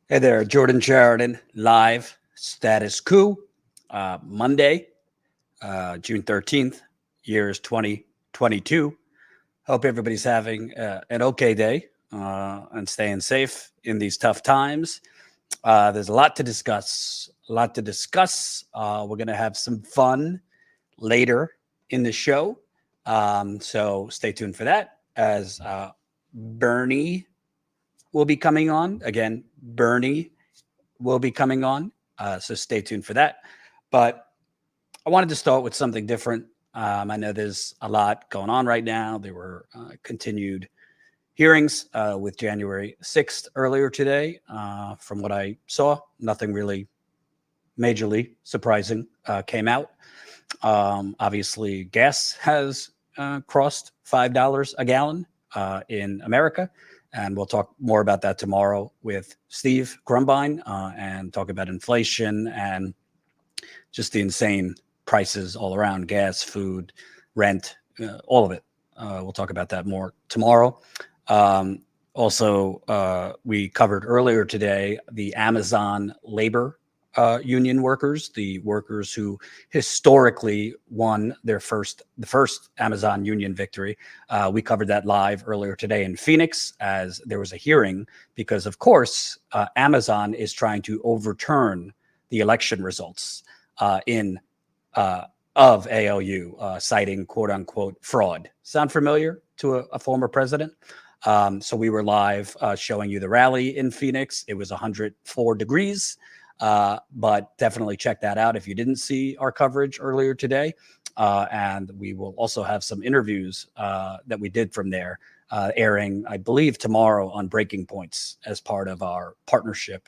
Hey there, Jordan Sheridan, live Status Coup, Monday, June 13th, years 2022. Hope everybody's having an okay day and staying safe in these tough times. There's a lot to discuss. We're going to have some fun later in the show. So stay tuned for that as Bernie will be coming on. Again, Bernie will be coming on. So stay tuned for that. But I wanted to start with something different. I know there's a lot going on right now. There were continued hearings with January 6th earlier today. From what I saw, nothing really majorly surprising came out. Obviously, gas has crossed $5 a gallon in America. And we'll talk more about that tomorrow with Steve Grumbine and talk about inflation and just the insane prices all around gas, food, rent, all of it. We'll talk about that more tomorrow. Also, we covered earlier today the Amazon labor union workers, the workers who historically won the first Amazon union victory. We covered that live earlier today in Phoenix as there was a hearing because, of course, Amazon is trying to overturn the election results in of ALU, citing quote unquote fraud. Sound familiar to a former president? So we were live showing you the rally in Phoenix. It was 104 degrees. But definitely check that out if you didn't see our coverage earlier today. And we will also have some interviews that we did from there airing, I believe, tomorrow on Breaking Points as part of our partnership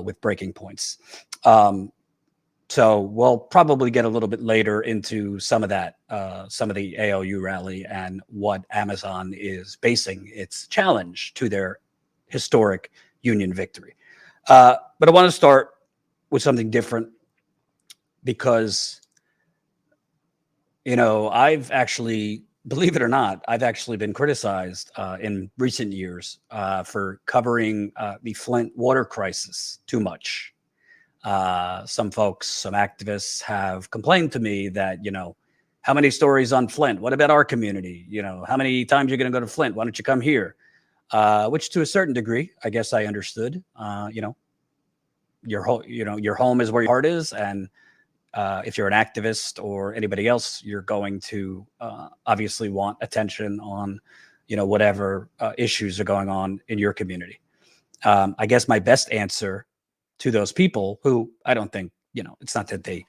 with Breaking Points. So we'll probably get a little bit later into some of that, some of the ALU rally and what Amazon is basing its challenge to their historic union victory. But I want to start with something different because, I've actually, believe it or not, I've actually been criticized in recent years for covering the Flint water crisis too much. Some folks, some activists have complained to me that, how many stories on Flint? What about our community? How many times you're going to go to Flint? Why don't you come here? Which to a certain degree, I guess I understood, your home is where your heart is. And if you're an activist or anybody else, you're going to obviously want attention on, whatever issues are going on in your community. I guess my best answer to those people who I don't think, it's not that they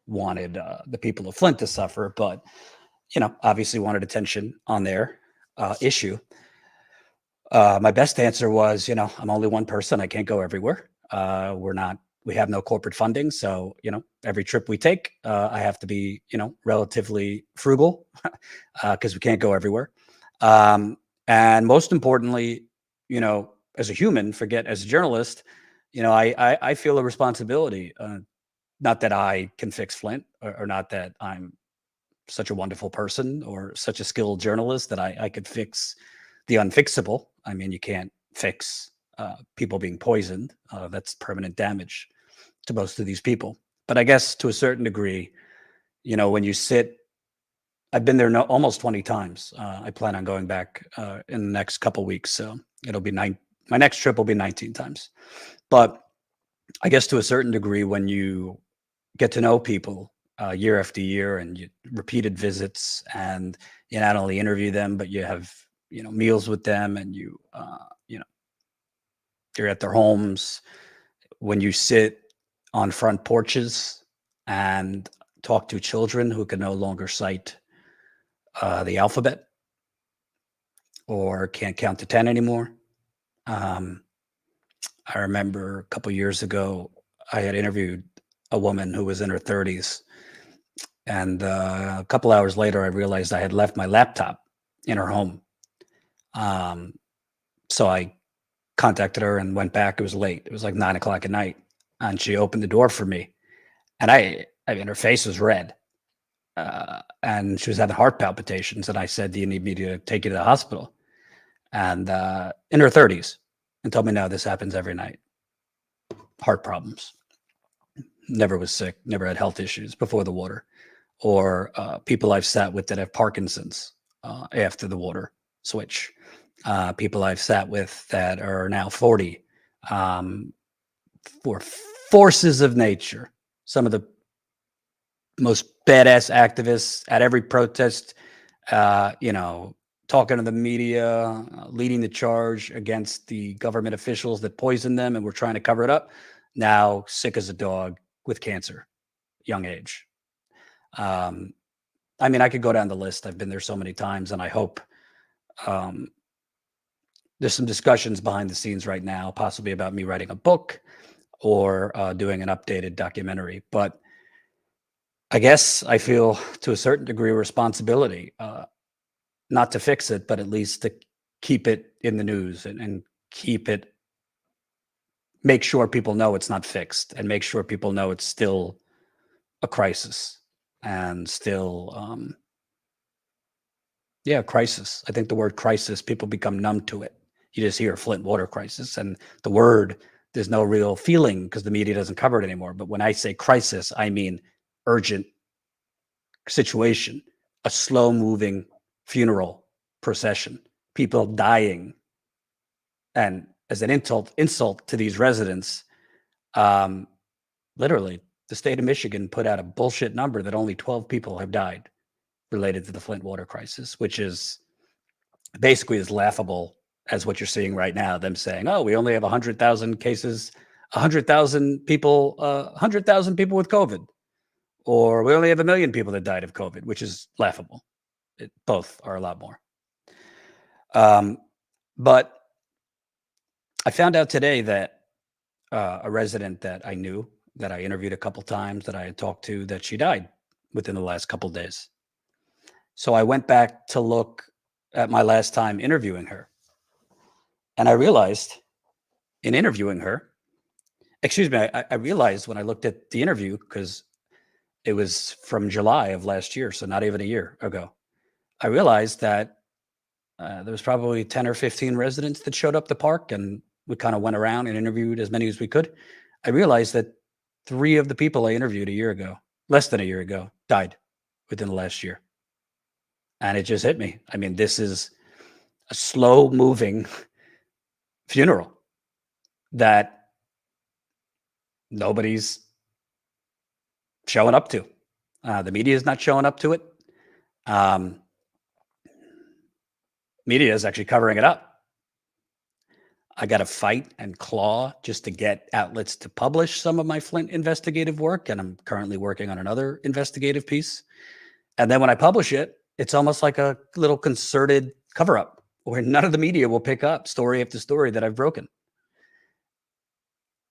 wanted the people of Flint to suffer, but, obviously wanted attention on their issue. My best answer was, I'm only one person. I can't go everywhere. We have no corporate funding. So, every trip we take, I have to be, relatively frugal because we can't go everywhere. And most importantly, as a human, forget as a journalist, I feel a responsibility. Not that I can fix Flint or not that I'm such a wonderful person or such a skilled journalist that I could fix the unfixable. I mean, you can't fix people being poisoned. That's permanent damage to most of these people. But I guess to a certain degree, when you sit, I've been there almost 20 times. I plan on going back in the next couple weeks. So it'll be my next trip will be 19 times. But I guess to a certain degree, when you get to know people year after year and you repeated visits and you not only interview them, but you have, meals with them and you're at their homes, when you sit on front porches and talk to children who can no longer cite the alphabet or can't count to 10 anymore. I remember a couple years ago, I had interviewed a woman who was in her 30s. And a couple hours later, I realized I had left my laptop in her home. So I contacted her and went back. It was late. It was like 9 o'clock at night. And she opened the door for me. And I mean, her face was red. And she was having heart palpitations. And I said, do you need me to take you to the hospital? And in her 30s, and told me, no, this happens every night. heart problems, never was sick, never had health issues before the water, or people I've sat with that have Parkinson's after the water switch, people I've sat with that are now 40, for forces of nature, some of the most badass activists at every protest, talking to the media, leading the charge against the government officials that poisoned them and were trying to cover it up. Now sick as a dog with cancer, young age. I could go down the list. I've been there so many times, and I hope there's some discussions behind the scenes right now, possibly about me writing a book or doing an updated documentary. But I guess I feel to a certain degree responsibility, not to fix it, but at least to keep it in the news and make sure people know it's not fixed, and make sure people know it's still a crisis and still, crisis. I think the word crisis, people become numb to it. You just hear Flint water crisis, and the word, there's no real feeling because the media doesn't cover it anymore. But when I say crisis, I mean urgent situation, a slow moving funeral procession, people dying. And as an insult to these residents, literally, the state of Michigan put out a bullshit number that only 12 people have died related to the Flint water crisis, which is basically as laughable as what you're seeing right now, them saying, oh, we only have 100,000 cases, 100,000 people, 100,000 people with COVID, or we only have 1 million people that died of COVID, which is laughable. Both are a lot more. But I found out today that a resident that I knew, that I interviewed a couple times, that I had talked to, that she died within the last couple days. So I went back to look at my last time interviewing her. And I realized in interviewing her, I realized when I looked at the interview, because it was from July of last year, so not even a year ago, I realized that there was probably 10 or 15 residents that showed up the park, and we kind of went around and interviewed as many as we could. I realized that 3 of the people I interviewed less than a year ago, died within the last year. And it just hit me. I mean, this is a slow moving funeral that nobody's showing up to. The media is not showing up to it. Media is actually covering it up. I got to fight and claw just to get outlets to publish some of my Flint investigative work. And I'm currently working on another investigative piece. And then when I publish it, it's almost like a little concerted cover up where none of the media will pick up story after story that I've broken.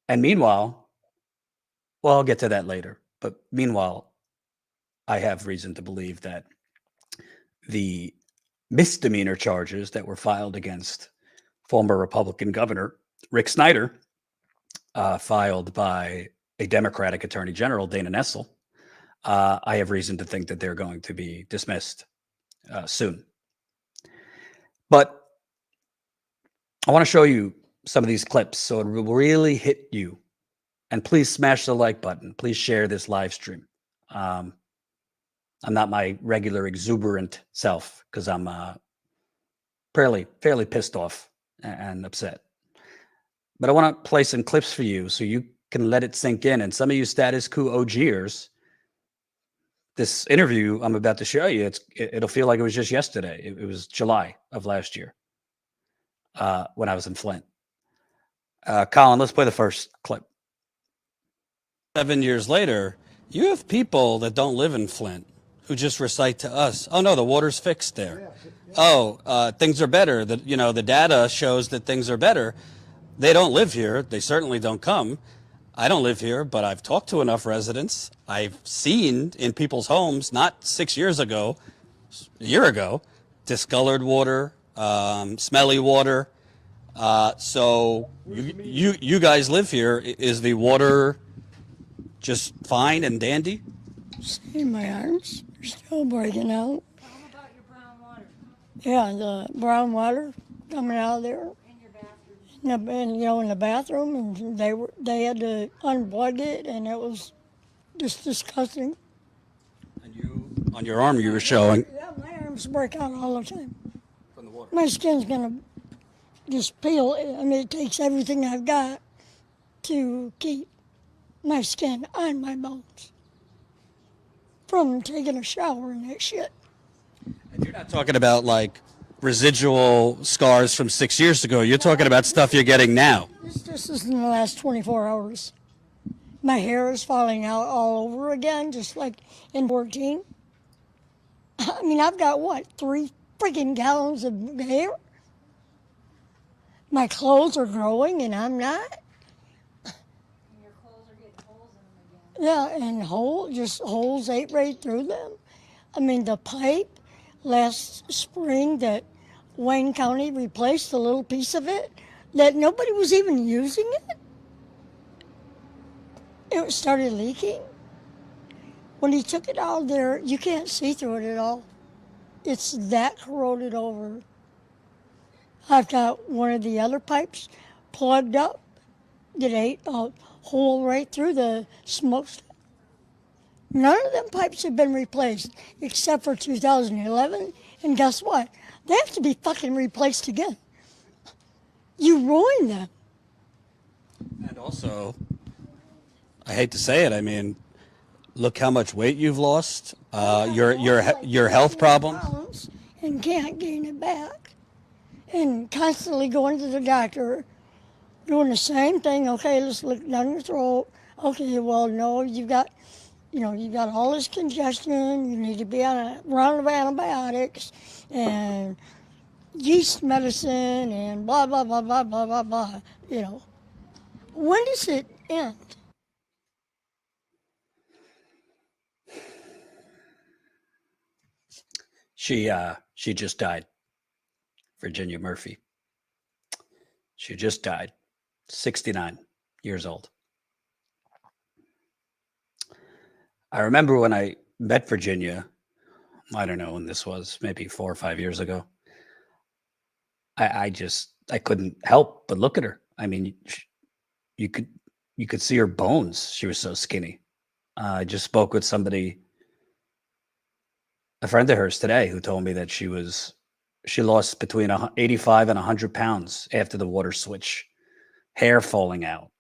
And meanwhile, well, I'll get to that later. But meanwhile, I have reason to believe that the misdemeanor charges that were filed against former Republican Governor Rick Snyder, filed by a Democratic Attorney General, Dana Nessel, I have reason to think that they're going to be dismissed soon. But I want to show you some of these clips so it will really hit you. And please smash the like button. Please share this live stream. I'm not my regular exuberant self because I'm fairly pissed off and upset. But I want to play some clips for you so you can let it sink in. And some of you Status Coup OGers, this interview I'm about to show you, it'll feel like it was just yesterday. It was July of last year when I was in Flint. Colin, let's play the first clip. 7 years later, you have people that don't live in Flint who just recite to us, oh, no, the water's fixed there. Oh, things are better. The data shows that things are better. They don't live here. They certainly don't come. I don't live here, but I've talked to enough residents. I've seen in people's homes, not 6 years ago, a year ago, discolored water, smelly water. So you guys live here. Is the water just fine and dandy? See, my arms are still breaking out. Tell them about your brown water. Yeah, the brown water coming out of there. In your bathroom. And in the bathroom, and they had to unplug it, and it was just disgusting. And you, on your arm, you were showing. Yeah, my arms break out all the time. From the water. My skin's gonna just peel. I mean, it takes everything I've got to keep my skin on my bones from taking a shower and that shit. And you're not talking about like residual scars from 6 years ago. You're talking about stuff you're getting now. This is in the last 24 hours. My hair is falling out all over again, just like in 14. I mean, I've got, 3 freaking gallons of hair? My clothes are growing and I'm not? Your clothes are getting holes in them again. Yeah, and holes ate right through them. I mean, the pipe last spring that Wayne County replaced, a little piece of it, that nobody was even using it. It started leaking. When he took it out of there, you can't see through it at all. It's that corroded over. I've got one of the other pipes plugged up that ate a hole right through the smokestack. None of them pipes have been replaced except for 2011. And guess what? They have to be fucking replaced again. You ruined them. And also, I hate to say it, I mean, look how much weight you've lost. Your health problems. And can't gain it back. And constantly going to the doctor, doing the same thing. Okay, let's look down your throat. Okay, well, no, you've got all this congestion. You need to be on a round of antibiotics and yeast medicine and blah, blah, blah, blah, blah, blah, blah. When does it end? She just died. Virginia Murphy. She just died. 69 years old. I remember when I met Virginia, I don't know when this was, maybe 4 or 5 years ago. I couldn't help but look at her. I mean, you could see her bones. She was so skinny. I just spoke with somebody, a friend of hers today, who told me that she lost between 85 and 100 pounds after the water switch, hair falling out.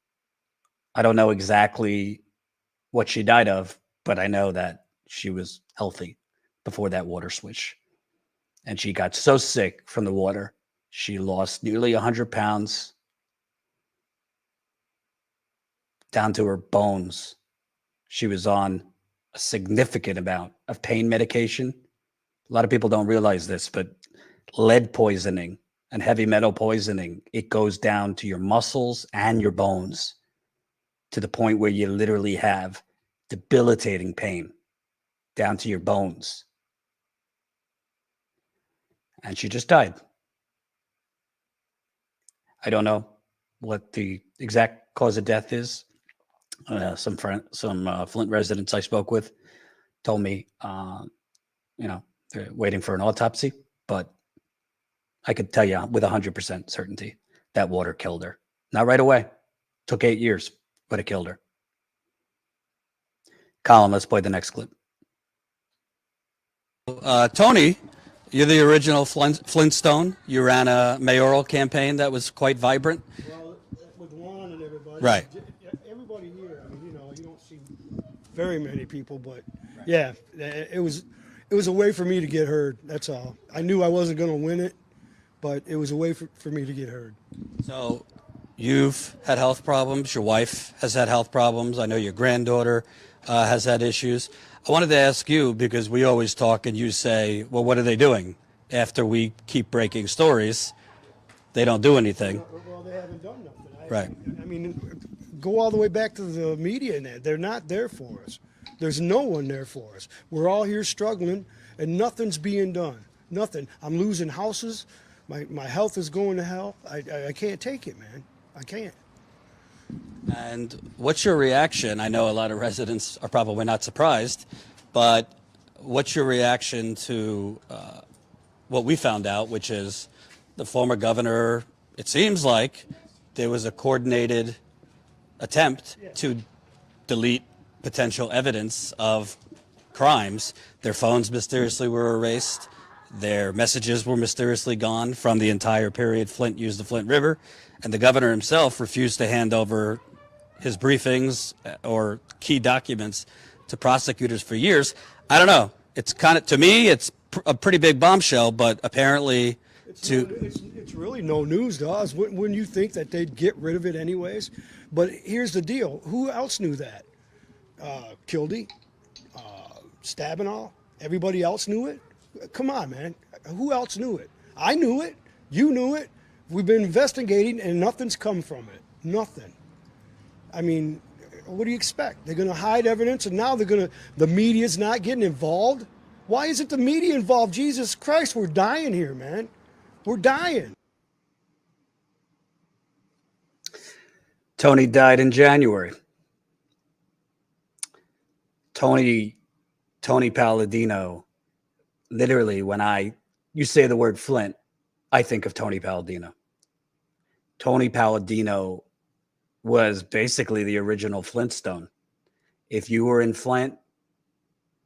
I don't know exactly what she died of, but I know that she was healthy before that water switch. And she got so sick from the water, she lost nearly 100 pounds down to her bones. She was on a significant amount of pain medication. A lot of people don't realize this, but lead poisoning and heavy metal poisoning, it goes down to your muscles and your bones to the point where you literally have debilitating pain down to your bones. And she just died. I don't know what the exact cause of death is. Some Flint residents I spoke with told me, they're waiting for an autopsy, but I could tell you with 100% certainty that water killed her. Not right away. Took 8 years, but it killed her. Colin, let's play the next clip. Tony, you're the original Flintstone. You ran a mayoral campaign that was quite vibrant. Well, with Juan and everybody. Right. Everybody here. I mean, you don't see very many people, but yeah, it was a way for me to get heard. That's all. I knew I wasn't going to win it, but it was a way for me to get heard. So you've had health problems. Your wife has had health problems. I know your granddaughter has had issues. I wanted to ask you, because we always talk and you say, well, what are they doing? After we keep breaking stories, they don't do anything. Well, they haven't done nothing. Right. I mean, go all the way back to the media and that. They're not there for us. There's no one there for us. We're all here struggling, and nothing's being done. Nothing. I'm losing houses. My health is going to hell. I can't take it, man. I can't. And what's your reaction? I know a lot of residents are probably not surprised, but what's your reaction to what we found out, which is the former governor, it seems like, there was a coordinated attempt to delete potential evidence of crimes. Their phones mysteriously were erased. Their messages were mysteriously gone from the entire period Flint used the Flint River. And the governor himself refused to hand over his briefings or key documents to prosecutors for years. I don't know. It's kind of, to me, it's a pretty big bombshell, but apparently It's really no news to us. Wouldn't you think that they'd get rid of it anyways? But here's the deal. Who else knew that? Kildee? Stabenow? Everybody else knew it? Come on, man. Who else knew it? I knew it. You knew it. We've been investigating and nothing's come from it. Nothing. I mean, what do you expect? They're going to hide evidence and now the media's not getting involved? Why isn't the media involved? Jesus Christ, we're dying here, man. We're dying. Tony died in January. Tony Palladino, literally, when you say the word Flint, I think of Tony Palladino. Tony Palladino was basically the original Flintstone. If you were in Flint,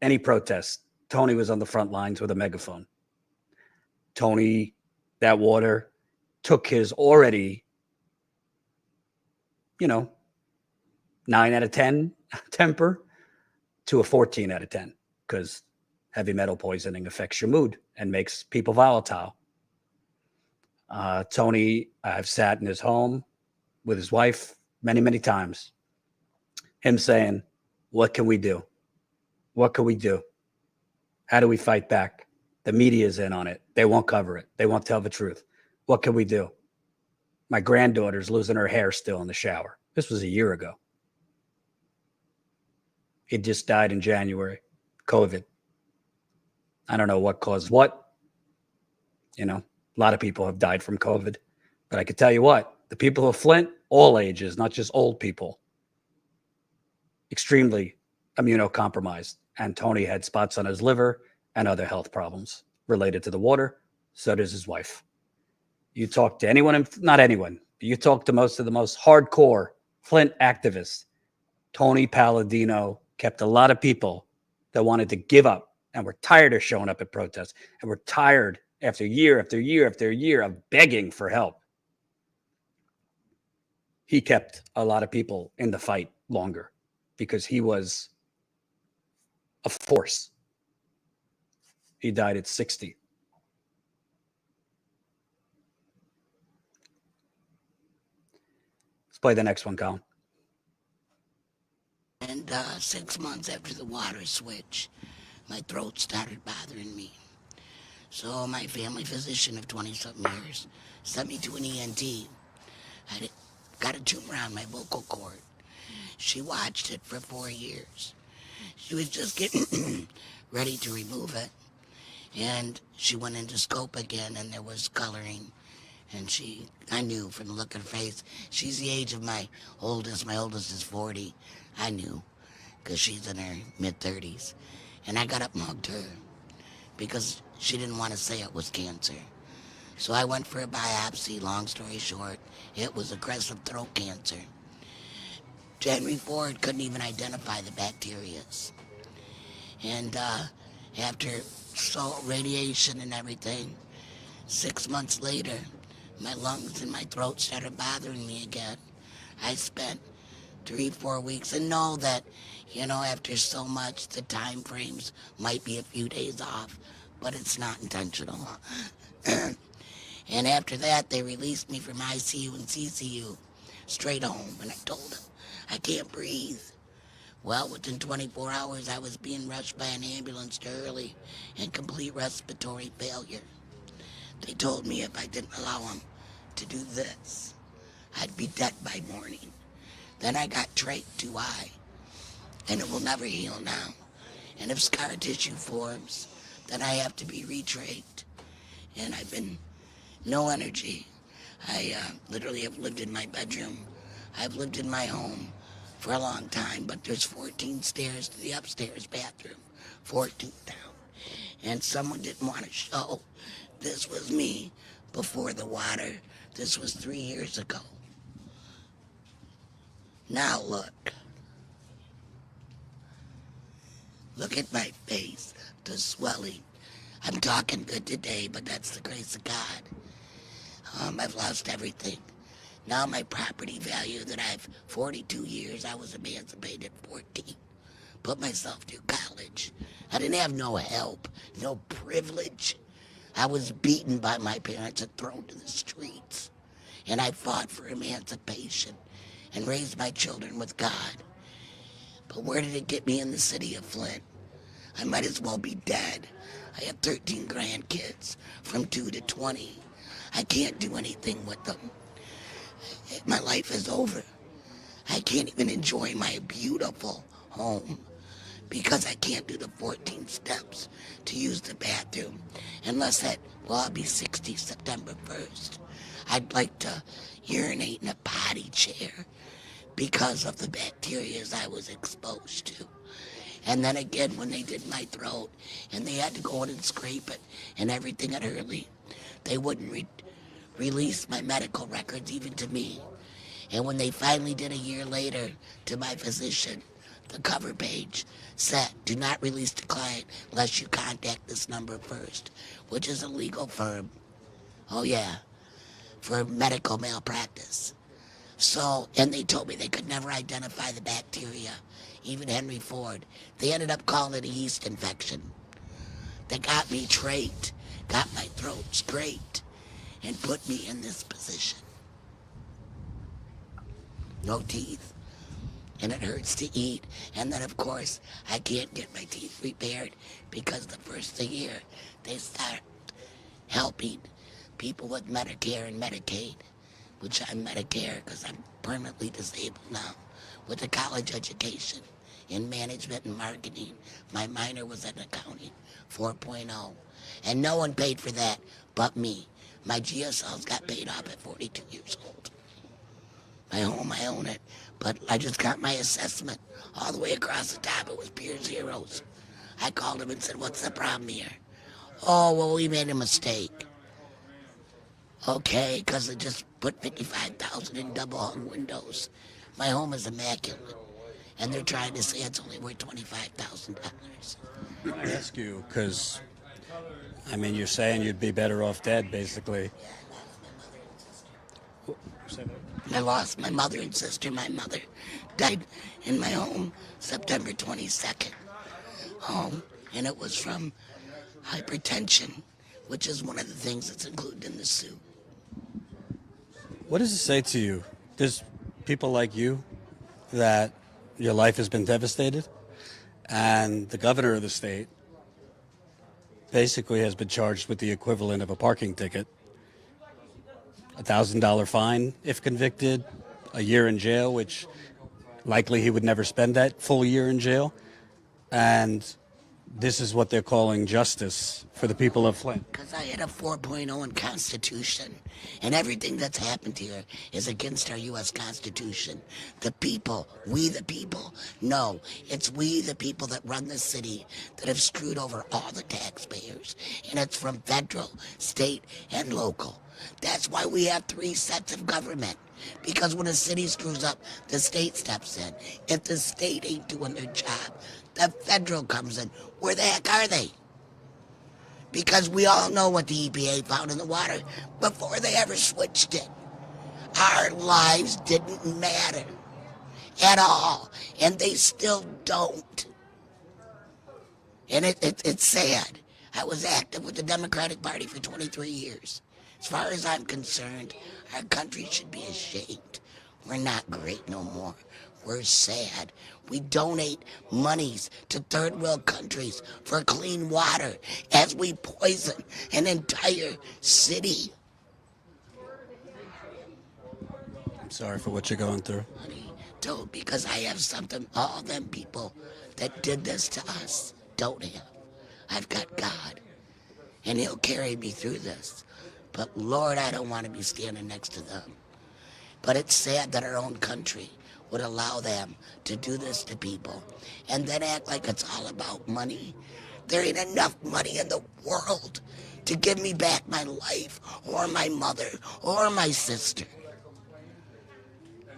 any protest, Tony was on the front lines with a megaphone. Tony, that water, took his already, 9 out of 10 temper to a 14 out of 10 because heavy metal poisoning affects your mood and makes people volatile. Tony, I've sat in his home with his wife many, many times. Him saying, what can we do? What can we do? How do we fight back? The media's in on it. They won't cover it. They won't tell the truth. What can we do? My granddaughter's losing her hair still in the shower. This was a year ago. He just died in January. COVID. I don't know what caused what. A lot of people have died from COVID. But I can tell you what, the people of Flint, all ages, not just old people, extremely immunocompromised. And Tony had spots on his liver and other health problems related to the water. So does his wife. You talk to anyone, not anyone, but you talk to most of the most hardcore Flint activists. Tony Palladino kept a lot of people that wanted to give up and were tired of showing up at protests and were tired after year after year after year of begging for help. He kept a lot of people in the fight longer because he was a force. He died at 60. Let's play the next one, Colin. And 6 months after the water switch, my throat started bothering me. So my family physician of 20-something years sent me to an ENT. I got a tumor on my vocal cord. She watched it for 4 years. She was just getting ready to remove it. And she went into scope again, and there was coloring. And I knew from the look of her face, she's the age of my oldest. My oldest is 40. I knew, because she's in her mid-30s. And I got up and hugged her, because she didn't want to say it was cancer. So I went for a biopsy. Long story short, it was aggressive throat cancer. Henry Ford couldn't even identify the bacterias. And after radiation and everything, 6 months later, my lungs and my throat started bothering me again. I spent 3-4 weeks, and know that, after so much, the time frames might be a few days off, but it's not intentional. And after that, they released me from ICU and CCU straight home, and I told them, I can't breathe. Well, within 24 hours, I was being rushed by an ambulance to early and complete respiratory failure. They told me if I didn't allow them to do this, I'd be dead by morning. Then I got trach too high, and it will never heal now. And if scar tissue forms, then I have to be retrached. And I've been no energy. I literally have lived in my bedroom. I've lived in my home for a long time, but there's 14 stairs to the upstairs bathroom, 14 down. And someone didn't want to show this was me before the water. This was 3 years ago. Now look. Look at my face, the swelling. I'm talking good today, but that's the grace of God. I've lost everything. Now my property value that I've 42 years, I was emancipated at 14. Put myself through college. I didn't have no help, no privilege. I was beaten by my parents and thrown to the streets. And I fought for emancipation and raised my children with God. But where did it get me in the city of Flint? I might as well be dead. I have 13 grandkids from 2 to 20. I can't do anything with them. My life is over. I can't even enjoy my beautiful home because I can't do the 14 steps to use the bathroom unless I'll be 60 September 1st. I'd like to urinate in a potty chair because of the bacteria I was exposed to. And then again, when they did my throat and they had to go in and scrape it and everything at Hurley, they wouldn't release my medical records even to me. And when they finally did a year later to my physician, the cover page said, do not release the client unless you contact this number first, which is a legal firm. Oh yeah, for medical malpractice. So, and they told me they could never identify the bacteria, even Henry Ford. They ended up calling it a yeast infection. They got me trached, got my throat scraped, and put me in this position. No teeth, and it hurts to eat. And then, of course, I can't get my teeth repaired because the first of the year they start helping people with Medicare and Medicaid, which I'm Medicare because I'm permanently disabled now, with a college education in management and marketing. My minor was in accounting, 4.0. And no one paid for that but me. My GSLs got paid off at 42 years old. My home, I own it. But I just got my assessment all the way across the top. It was pure zeros. I called him and said, what's the problem here? Oh, well, we made a mistake. Okay, because they just put $55,000 in double-hung windows. My home is immaculate. And they're trying to say it's only worth $25,000. I ask you, because, I mean, you're saying you'd be better off dead, basically. I lost my mother and sister. My mother died in my home September 22nd. And it was from hypertension, which is one of the things that's included in the suit. What does it say to you? There's people like you that your life has been devastated, and the governor of the state basically has been charged with the equivalent of a parking ticket, $1,000 fine if convicted, a year in jail, which likely he would never spend that full year in jail. And this is what they're calling justice for the people of Flint. Because I had a 4.0 in Constitution, and everything that's happened here is against our U.S. Constitution. The people, we the people, no, it's we the people that run the city that have screwed over all the taxpayers, and it's from federal, state, and local. That's why we have 3 sets of government. Because when a city screws up, the state steps in. If the state ain't doing their job, the federal comes in. Where the heck are they? Because we all know what the EPA found in the water before they ever switched it. Our lives didn't matter at all, and they still don't. And it's sad. I was active with the Democratic Party for 23 years. As far as I'm concerned, our country should be ashamed. We're not great no more. We're sad. We donate monies to third world countries for clean water as we poison an entire city. I'm sorry for what you're going through. Honey, don't, because I have something all them people that did this to us don't have. I've got God, and he'll carry me through this. But Lord, I don't want to be standing next to them. But it's sad that our own country would allow them to do this to people and then act like it's all about money. There ain't enough money in the world to give me back my life or my mother or my sister.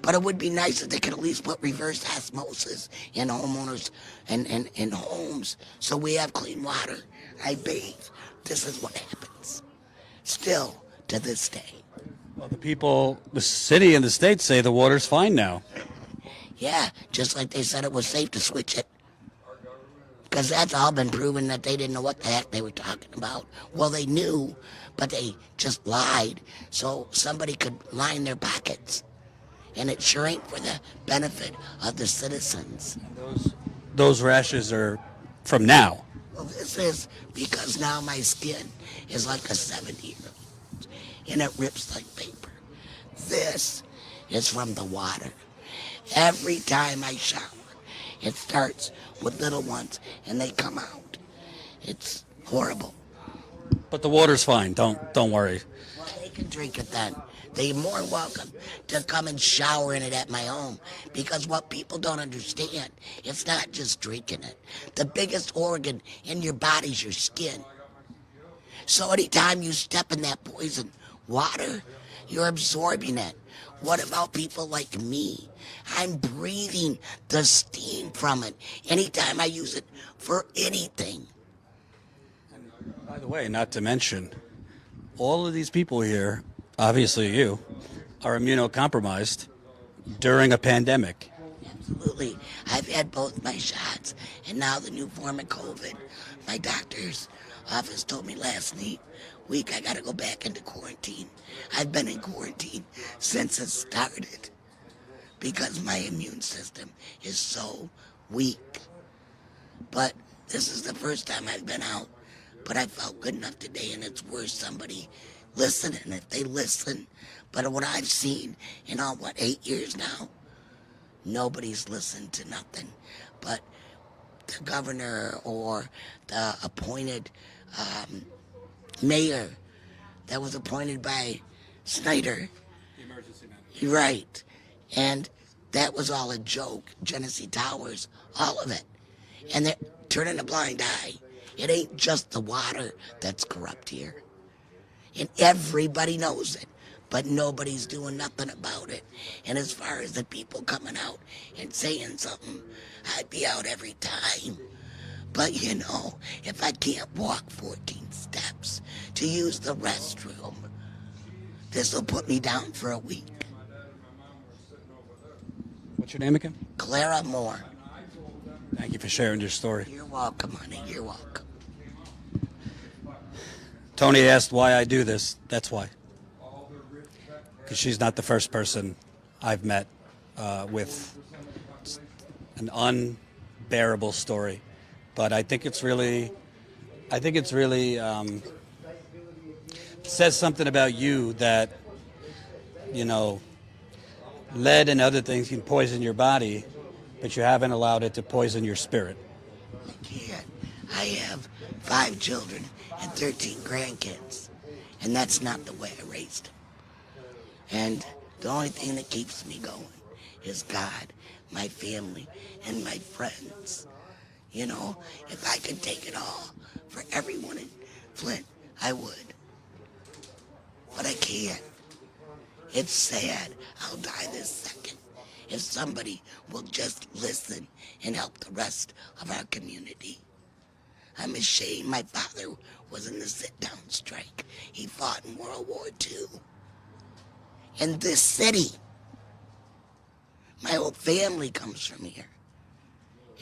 But it would be nice if they could at least put reverse osmosis in homeowners and in homes so we have clean water. I bathe. This is what happens. Still to this day. Well, the people, the city and the state say the water's fine now. Yeah, just like they said it was safe to switch it. Because that's all been proven that they didn't know what the heck they were talking about. Well, they knew, but they just lied so somebody could line their pockets. And it sure ain't for the benefit of the citizens. Those rashes are from now. Well, this is because now my skin is like a 70-year-old, and it rips like paper. This is from the water. Every time I shower, it starts with little ones, and they come out. It's horrible. But the water's fine. Don't worry. Well, they can drink it then. They're more welcome to come and shower in it at my home, because what people don't understand, it's not just drinking it. The biggest organ in your body is your skin. So anytime you step in that poison water, you're absorbing it. What about people like me? I'm breathing the steam from it anytime I use it for anything. By the way, not to mention, all of these people here, obviously you, are immunocompromised during a pandemic. Absolutely. I've had both my shots, and now the new form of COVID. My doctor's office told me last week I got to go back into quarantine. I've been in quarantine since it started because my immune system is so weak. But this is the first time I've been out. But I felt good enough today, and it's worth somebody listening if they listen. But what I've seen in 8 years now, nobody's listened to nothing but the governor or the appointed mayor that was appointed by Snyder. Emergency manager. Right. And that was all a joke. Genesee Towers, all of it. And they're turning a blind eye. It ain't just the water that's corrupt here. And everybody knows it, but nobody's doing nothing about it. And as far as the people coming out and saying something, I'd be out every time. But if I can't walk 14 steps to use the restroom, this will put me down for a week. What's your name again? Clara Moore. Thank you for sharing your story. You're welcome, honey. You're welcome. Tony asked why I do this. That's why. Because she's not the first person I've met with an unbearable story. But I think it's really says something about you that, lead and other things can poison your body, but you haven't allowed it to poison your spirit. I can't. I have 5 children and 13 grandkids, and that's not the way I raised them. And the only thing that keeps me going is God, my family, and my friends. If I could take it all for everyone in Flint, I would. But I can't. It's sad. I'll die this second if somebody will just listen and help the rest of our community. I'm ashamed my father was in the sit-down strike. He fought in World War II. In this city. My whole family comes from here.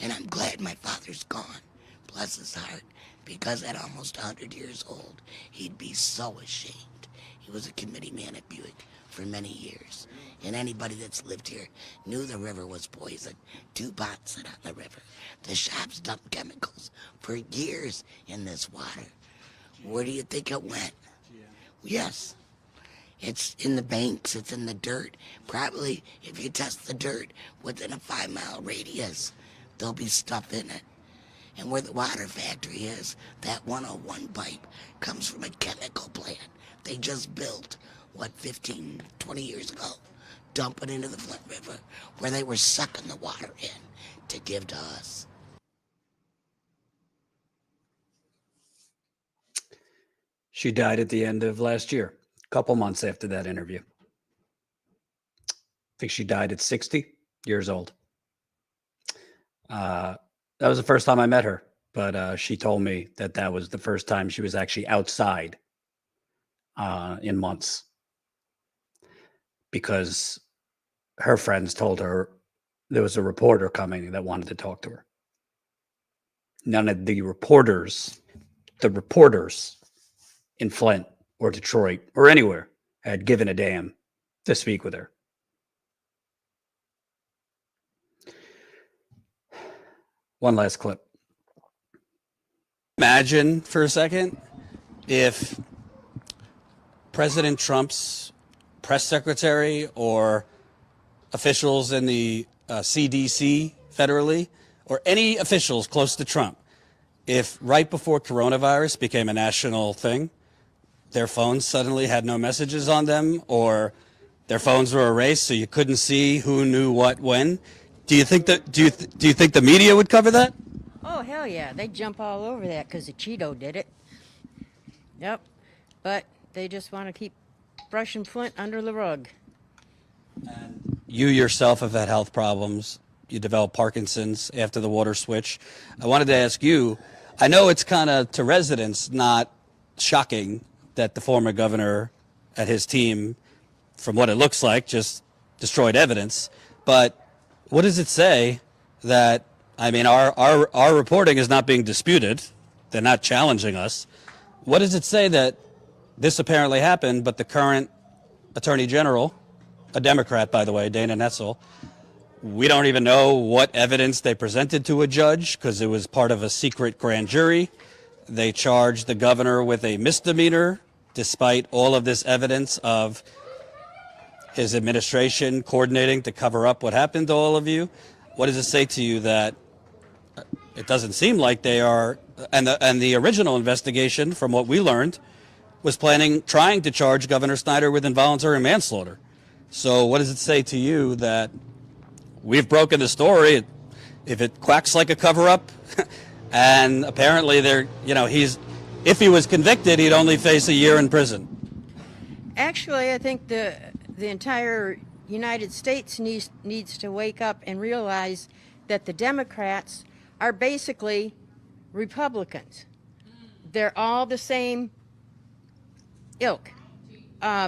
And I'm glad my father's gone, bless his heart, because at almost 100 years old, he'd be so ashamed. He was a committee man at Buick for many years. And anybody that's lived here knew the river was poisoned. 2 bots sit on the river. The shops dumped chemicals for years in this water. Where do you think it went? Yes. It's in the banks, it's in the dirt. Probably if you test the dirt within a 5-mile radius, there'll be stuff in it. And where the water factory is, that 101 pipe comes from a chemical plant they just built, 15, 20 years ago, dump it into the Flint River, where they were sucking the water in to give to us. She died at the end of last year, a couple months after that interview. think she died at 60 years old. That was the first time I met her, but she told me that that was the first time she was actually outside in months, because her friends told her there was a reporter coming that wanted to talk to her. None of the reporters in Flint or Detroit or anywhere had given a damn to speak with her. One last clip. Imagine for a second if President Trump's press secretary or officials in the CDC federally, or any officials close to Trump, if right before coronavirus became a national thing, their phones suddenly had no messages on them, or their phones were erased so you couldn't see who knew what when. Do you think that? Do you think the media would cover that? Oh, hell yeah. They jump all over that because the Cheeto did it. Yep. But they just want to keep brushing Flint under the rug. And you yourself have had health problems. You developed Parkinson's after the water switch. I wanted to ask you, I know it's kind of, to residents, not shocking that the former governor and his team, from what it looks like, just destroyed evidence. But what does it say that, I mean, our reporting is not being disputed. They're not challenging us. What does it say that this apparently happened, but the current Attorney General, a Democrat, by the way, Dana Nessel, we don't even know what evidence they presented to a judge because it was part of a secret grand jury. They charged the governor with a misdemeanor despite all of this evidence of his administration coordinating to cover up what happened to all of you. What does it say to you that it doesn't seem like they are, and the original investigation, from what we learned, was trying to charge Governor Snyder with involuntary manslaughter. So what does it say to you that we've broken the story, if it quacks like a cover-up, and apparently if he was convicted, he'd only face a year in prison? Actually, I think the entire United States needs to wake up and realize that the Democrats are basically Republicans. They're all the same ilk. I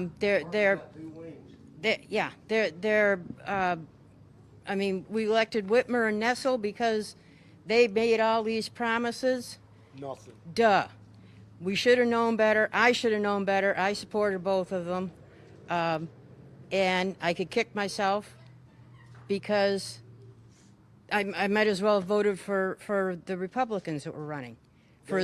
mean, we elected Whitmer and Nessel because they made all these promises. Nothing. Duh. We should have known better. I should have known better. I supported both of them. And I could kick myself because I might as well have voted for the Republicans that were running. For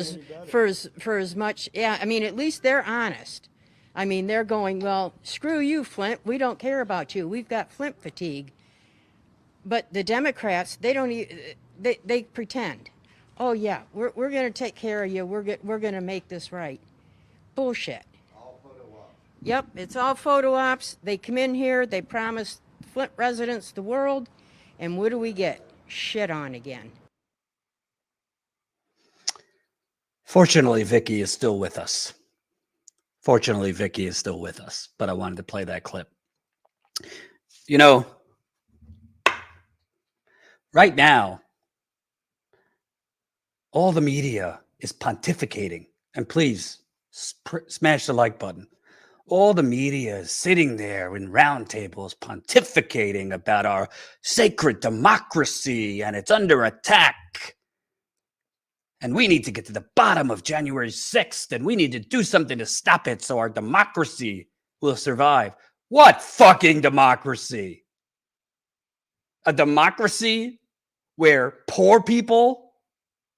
as much, yeah, I mean, at least they're honest. I mean, they're going, well, screw you, Flint. We don't care about you. We've got Flint fatigue. But the Democrats, they pretend. Oh yeah, we're going to take care of you. We're going to make this right. Bullshit. All photo op. Yep, it's all photo ops. They come in here, they promise Flint residents the world, and what do we get? Shit on again. Fortunately, Vicky is still with us. But I wanted to play that clip. You know, right now, all the media is pontificating, and please smash the like button. All the media is sitting there in round tables pontificating about our sacred democracy and it's under attack. And we need to get to the bottom of January 6th, and we need to do something to stop it so our democracy will survive. What fucking democracy? A democracy where poor people,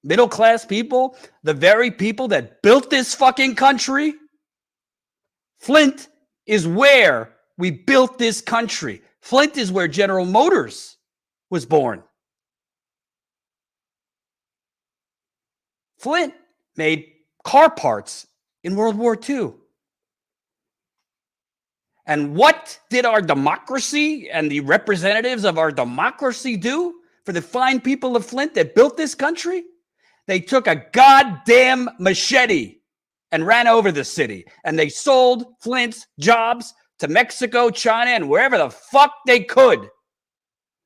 middle-class people, the very people that built this fucking country, Flint is where we built this country. Flint is where General Motors was born. Flint made car parts in World War II. And what did our democracy and the representatives of our democracy do for the fine people of Flint that built this country? They took a goddamn machete and ran over the city. And they sold Flint's jobs to Mexico, China, and wherever the fuck they could.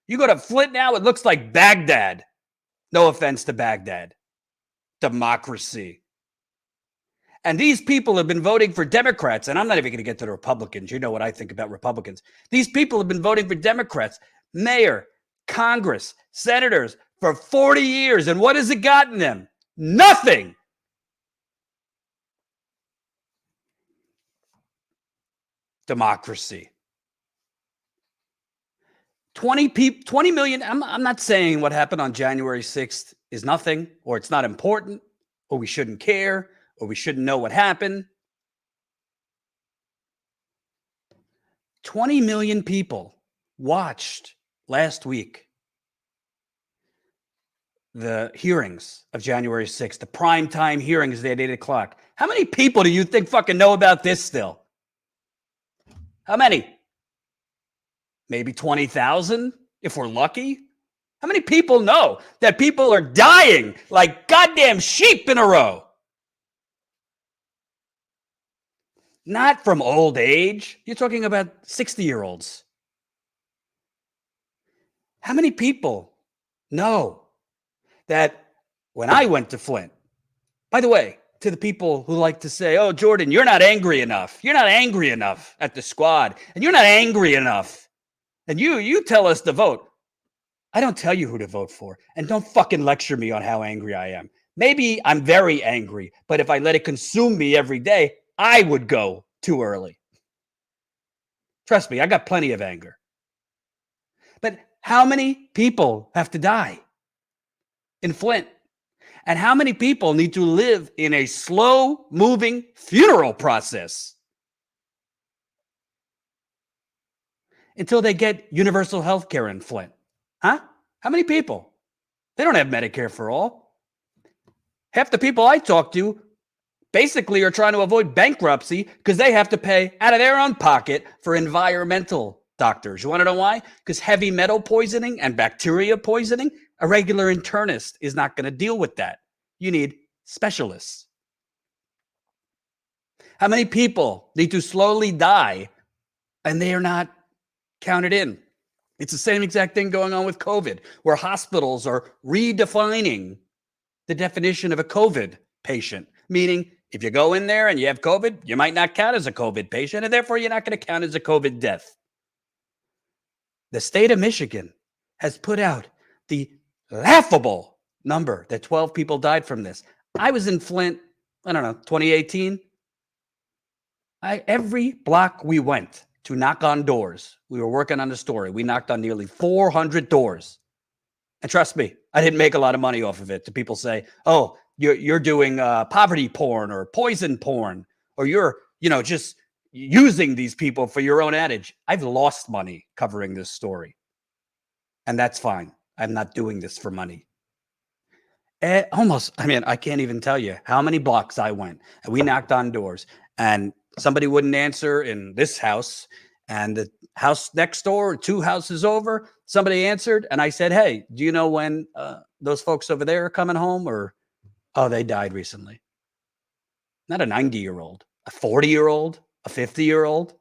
You go to Flint now, it looks like Baghdad. No offense to Baghdad. Democracy. And these people have been voting for Democrats, and I'm not even going to get to the Republicans. You know what I think about Republicans. These people have been voting for Democrats, mayor, Congress, senators for 40 years. And what has it gotten them? Nothing. Democracy. 20 million. I'm not saying what happened on January 6th is nothing, or it's not important, or we shouldn't care, or we shouldn't know what happened. 20 million people watched last week the hearings of January 6th, the primetime hearings at 8 o'clock. How many people do you think fucking know about this still? How many? Maybe 20,000 if we're lucky. How many people know that people are dying like goddamn sheep in a row? Not from old age. You're talking about 60-year-olds. How many people know that when I went to Flint, by the way, to the people who like to say, oh, Jordan, you're not angry enough. You're not angry enough at the squad, and you're not angry enough. And you tell us to vote. I don't tell you who to vote for, and don't fucking lecture me on how angry I am. Maybe I'm very angry, but if I let it consume me every day, I would go too early. Trust me, I got plenty of anger. But how many people have to die in Flint? And how many people need to live in a slow-moving funeral process until they get universal health care in Flint? Huh? How many people? They don't have Medicare for all. Half the people I talk to basically are trying to avoid bankruptcy because they have to pay out of their own pocket for environmental doctors. You want to know why? Because heavy metal poisoning and bacteria poisoning, a regular internist is not going to deal with that. You need specialists. How many people need to slowly die and they are not counted in? It's the same exact thing going on with COVID, where hospitals are redefining the definition of a COVID patient, meaning if you go in there and you have COVID, you might not count as a COVID patient, and therefore you're not going to count as a COVID death. The state of Michigan has put out the laughable number that 12 people died from this. I was in Flint, 2018. Every block we went to knock on doors, we were working on the story. We knocked on nearly 400 doors. And trust me, I didn't make a lot of money off of it. To people say, oh, you're doing poverty porn or poison porn, or you're, just using these people for your own adage. I've lost money covering this story. And that's fine. I'm not doing this for money. I can't even tell you how many blocks I went. And we knocked on doors. And somebody wouldn't answer in this house, and the house next door, 2 houses over, somebody answered, and I said, hey, do you know when those folks over there are coming home? Or, oh, they died recently. Not a 90-year-old, a 40-year-old, a 50-year-old.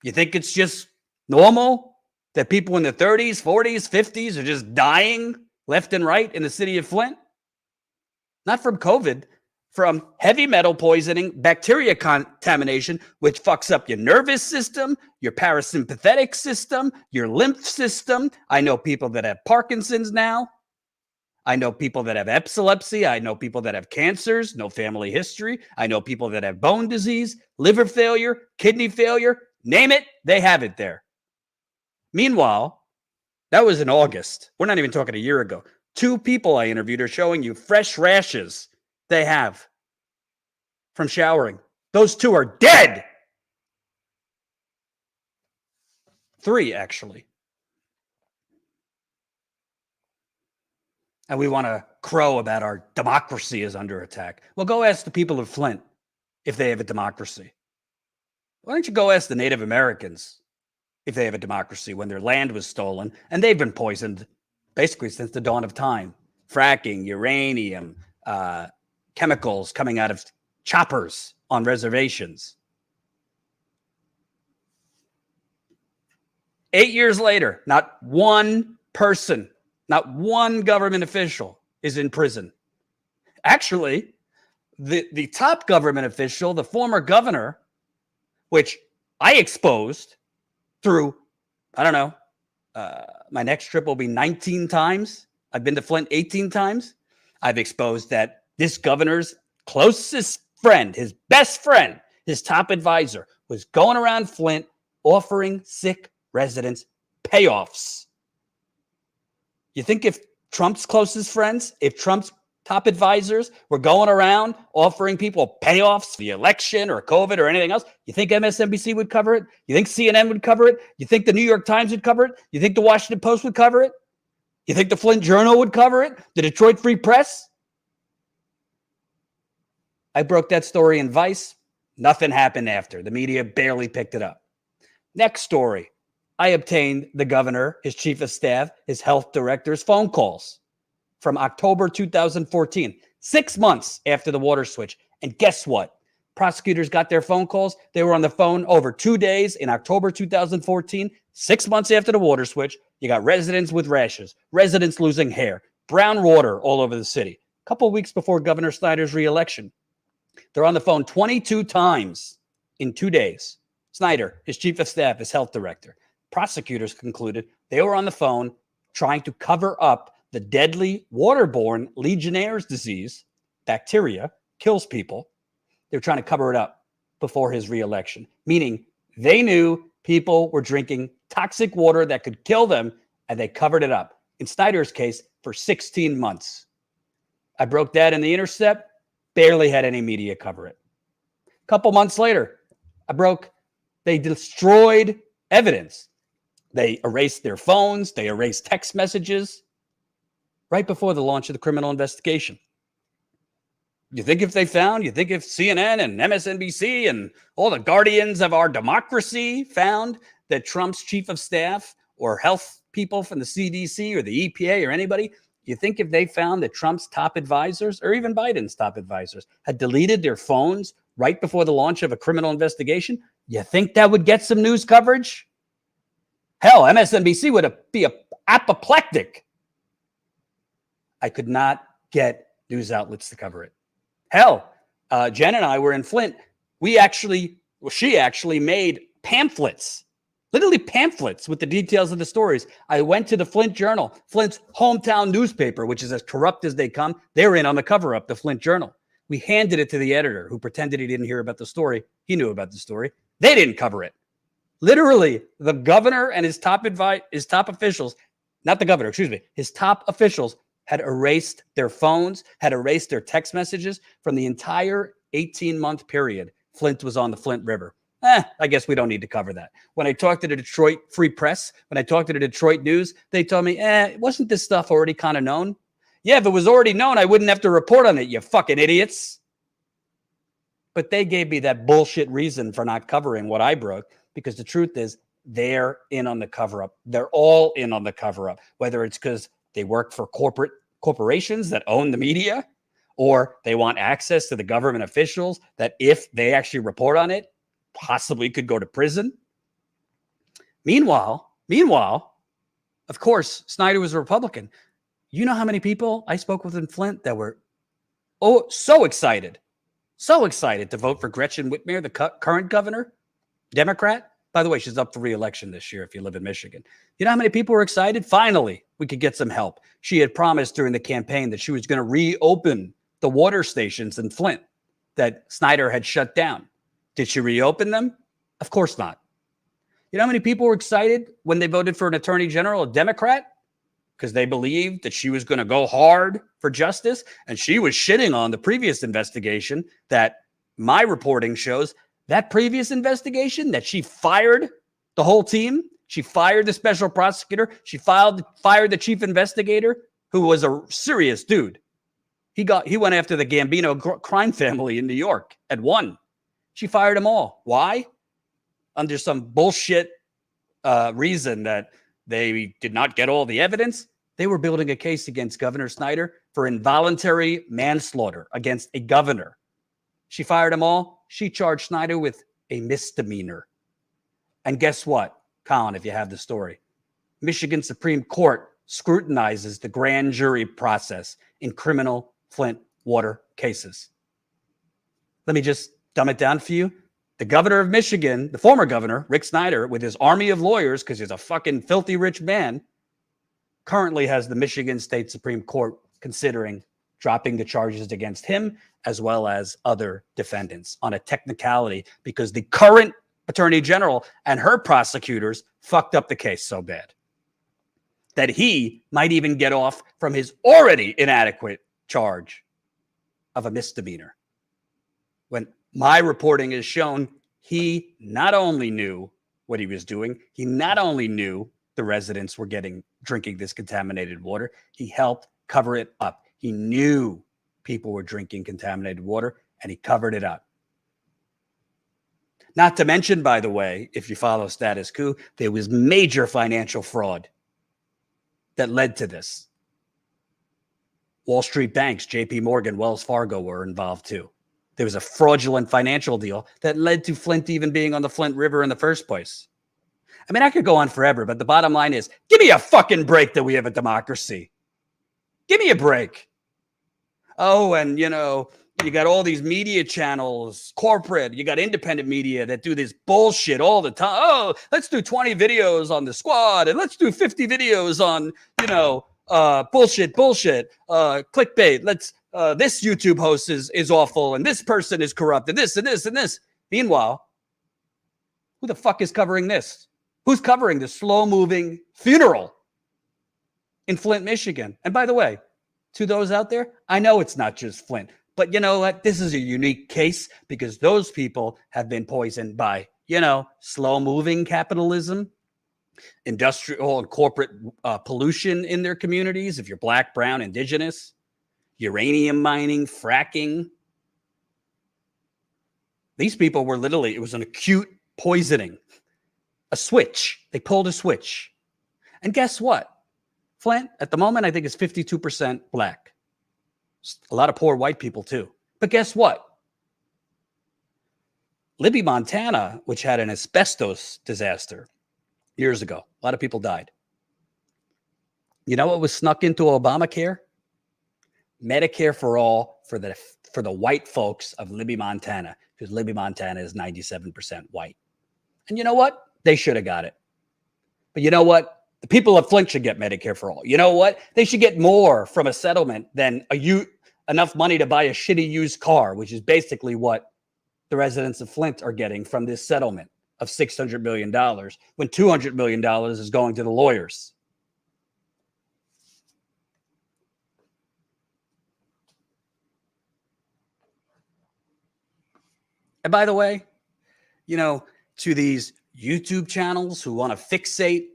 You think it's just normal that people in their 30s, 40s, 50s are just dying left and right in the city of Flint? Not from COVID. From heavy metal poisoning, bacteria contamination, which fucks up your nervous system, your parasympathetic system, your lymph system. I know people that have Parkinson's now. I know people that have epilepsy. I know people that have cancers, no family history. I know people that have bone disease, liver failure, kidney failure. Name it, they have it there. Meanwhile, that was in August. We're not even talking a year ago. 2 people I interviewed are showing you fresh rashes they have from showering. Those 2 are dead. 3, actually. And we want to crow about our democracy is under attack. Well, go ask the people of Flint if they have a democracy. Why don't you go ask the Native Americans if they have a democracy when their land was stolen and they've been poisoned basically since the dawn of time. Fracking, uranium, chemicals coming out of choppers on reservations. 8 years later, not one person, not one government official is in prison. Actually, the top government official, the former governor, which I exposed through, I don't know, my next trip will be 19 times. I've been to Flint 18 times. I've exposed that this governor's closest friend, his best friend, his top advisor, was going around Flint offering sick residents payoffs. You think if Trump's closest friends, if Trump's top advisors were going around offering people payoffs for the election or COVID or anything else, you think MSNBC would cover it? You think CNN would cover it? You think the New York Times would cover it? You think the Washington Post would cover it? You think the Flint Journal would cover it? The Detroit Free Press? I broke that story in Vice. Nothing happened after. The media barely picked it up. Next story. I obtained the governor, his chief of staff, his health director's phone calls from October 2014, 6 months after the water switch. And guess what? Prosecutors got their phone calls. They were on the phone over 2 days in October 2014, 6 months after the water switch. You got residents with rashes, residents losing hair, brown water all over the city. A couple of weeks before Governor Snyder's reelection, they're on the phone 22 times in 2 days. Snyder, his chief of staff, his health director. Prosecutors concluded they were on the phone trying to cover up the deadly waterborne Legionnaire's disease. Bacteria kills people. They were trying to cover it up before his reelection, meaning they knew people were drinking toxic water that could kill them, and they covered it up. In Snyder's case, for 16 months. I broke that in The Intercept. Barely had any media cover it. A couple months later, they destroyed evidence. They erased their phones. They erased text messages right before the launch of the criminal investigation. You think if CNN and MSNBC and all the guardians of our democracy found that Trump's chief of staff or health people from the CDC or the EPA or anybody, you think if they found that Trump's top advisors or even Biden's top advisors had deleted their phones right before the launch of a criminal investigation, you think that would get some news coverage? Hell, MSNBC would be apoplectic. I could not get news outlets to cover it. Hell, Jen and I were in Flint. She actually made pamphlets, literally pamphlets with the details of the stories. I went to the Flint Journal, Flint's hometown newspaper, which is as corrupt as they come. They were in on the cover up, the Flint Journal. We handed it to the editor who pretended he didn't hear about the story. He knew about the story. They didn't cover it. Literally, the governor and his top officials, not the governor, excuse me, his top officials had erased their phones, had erased their text messages from the entire 18-month period Flint was on the Flint River. I guess we don't need to cover that. When I talked to the Detroit Free Press, when I talked to the Detroit News, they told me, wasn't this stuff already kind of known? Yeah, if it was already known, I wouldn't have to report on it, you fucking idiots. But they gave me that bullshit reason for not covering what I broke, because the truth is they're in on the cover-up. They're all in on the cover-up, whether it's because they work for corporations that own the media, or they want access to the government officials that if they actually report on it, possibly could go to prison. Meanwhile, of course, Snyder was a Republican. You know how many people I spoke with in Flint that were so excited to vote for Gretchen Whitmer, the current governor, Democrat. By the way, she's up for re-election this year if you live in Michigan. You know how many people were excited? Finally, we could get some help. She had promised during the campaign that she was going to reopen the water stations in Flint that Snyder had shut down. Did she reopen them? Of course not. You know how many people were excited when they voted for an attorney general, a Democrat? Because they believed that she was going to go hard for justice. And she was shitting on the previous investigation that my reporting shows. That previous investigation that she fired the whole team. She fired the special prosecutor. She fired the chief investigator, who was a serious dude. He went after the Gambino crime family in New York at one. She fired them all. Why? Under some bullshit reason that they did not get all the evidence. They were building a case against Governor Snyder for involuntary manslaughter against a governor. She fired them all. She charged Snyder with a misdemeanor. And guess what? Colin, if you have the story. Michigan Supreme Court scrutinizes the grand jury process in criminal Flint water cases. Let me just dumb it down for you. The governor of Michigan, the former governor, Rick Snyder, with his army of lawyers, because he's a fucking filthy rich man, currently has the Michigan State Supreme Court considering dropping the charges against him as well as other defendants on a technicality because the current attorney general and her prosecutors fucked up the case so bad that he might even get off from his already inadequate charge of a misdemeanor. When my reporting has shown he not only knew what he was doing, he not only knew the residents were drinking this contaminated water, he helped cover it up. He knew people were drinking contaminated water and he covered it up. Not to mention, by the way, if you follow Status Coup, there was major financial fraud that led to this. Wall Street banks, JP Morgan, Wells Fargo were involved too. There was a fraudulent financial deal that led to Flint even being on the Flint River in the first place. I mean, I could go on forever, but the bottom line is, give me a fucking break that we have a democracy. Give me a break. Oh, and you got all these media channels, corporate, you got independent media that do this bullshit all the time. Oh, let's do 20 videos on the squad and let's do 50 videos on, bullshit, clickbait. This YouTube host is awful and this person is corrupt and this and this and this. Meanwhile, who the fuck is covering this? Who's covering the slow-moving funeral in Flint, Michigan? And by the way, to those out there, I know it's not just Flint, but you know what? This is a unique case because those people have been poisoned by, slow-moving capitalism, industrial and corporate pollution in their communities. If you're black, brown, indigenous, uranium mining, fracking. These people were literally, it was an acute poisoning. A switch. They pulled a switch. And guess what? Flint, at the moment, I think is 52% black. A lot of poor white people, too. But guess what? Libby, Montana, which had an asbestos disaster years ago, a lot of people died. You know what was snuck into Obamacare? Medicare for all for the white folks of Libby, Montana, because Libby, Montana is 97% white. And you know what? They should have got it. But you know what? The people of Flint should get Medicare for all. You know what? They should get more from a settlement than enough money to buy a shitty used car, which is basically what the residents of Flint are getting from this settlement of $600 million when $200 million is going to the lawyers. And by the way, to these YouTube channels who want to fixate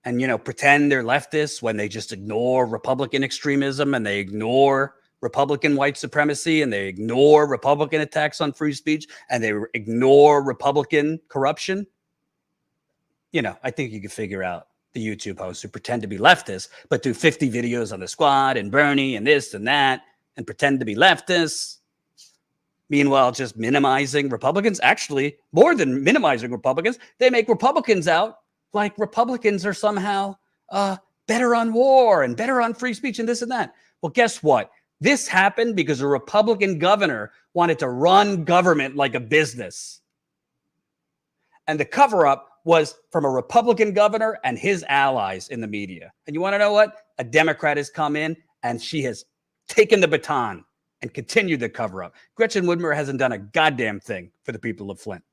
and, pretend they're leftists when they just ignore Republican extremism and they ignore Republican white supremacy and they ignore Republican attacks on free speech and they ignore Republican corruption. I think you could figure out the YouTube hosts who pretend to be leftists, but do 50 videos on the squad and Bernie and this and that and pretend to be leftists. Meanwhile, just minimizing Republicans. Actually, more than minimizing Republicans, they make Republicans out like Republicans are somehow better on war and better on free speech and this and that. Well, guess what? This happened because a Republican governor wanted to run government like a business. And the cover-up was from a Republican governor and his allies in the media. And you want to know what? A Democrat has come in and she has taken the baton and continued the cover-up. Gretchen Whitmer hasn't done a goddamn thing for the people of Flint.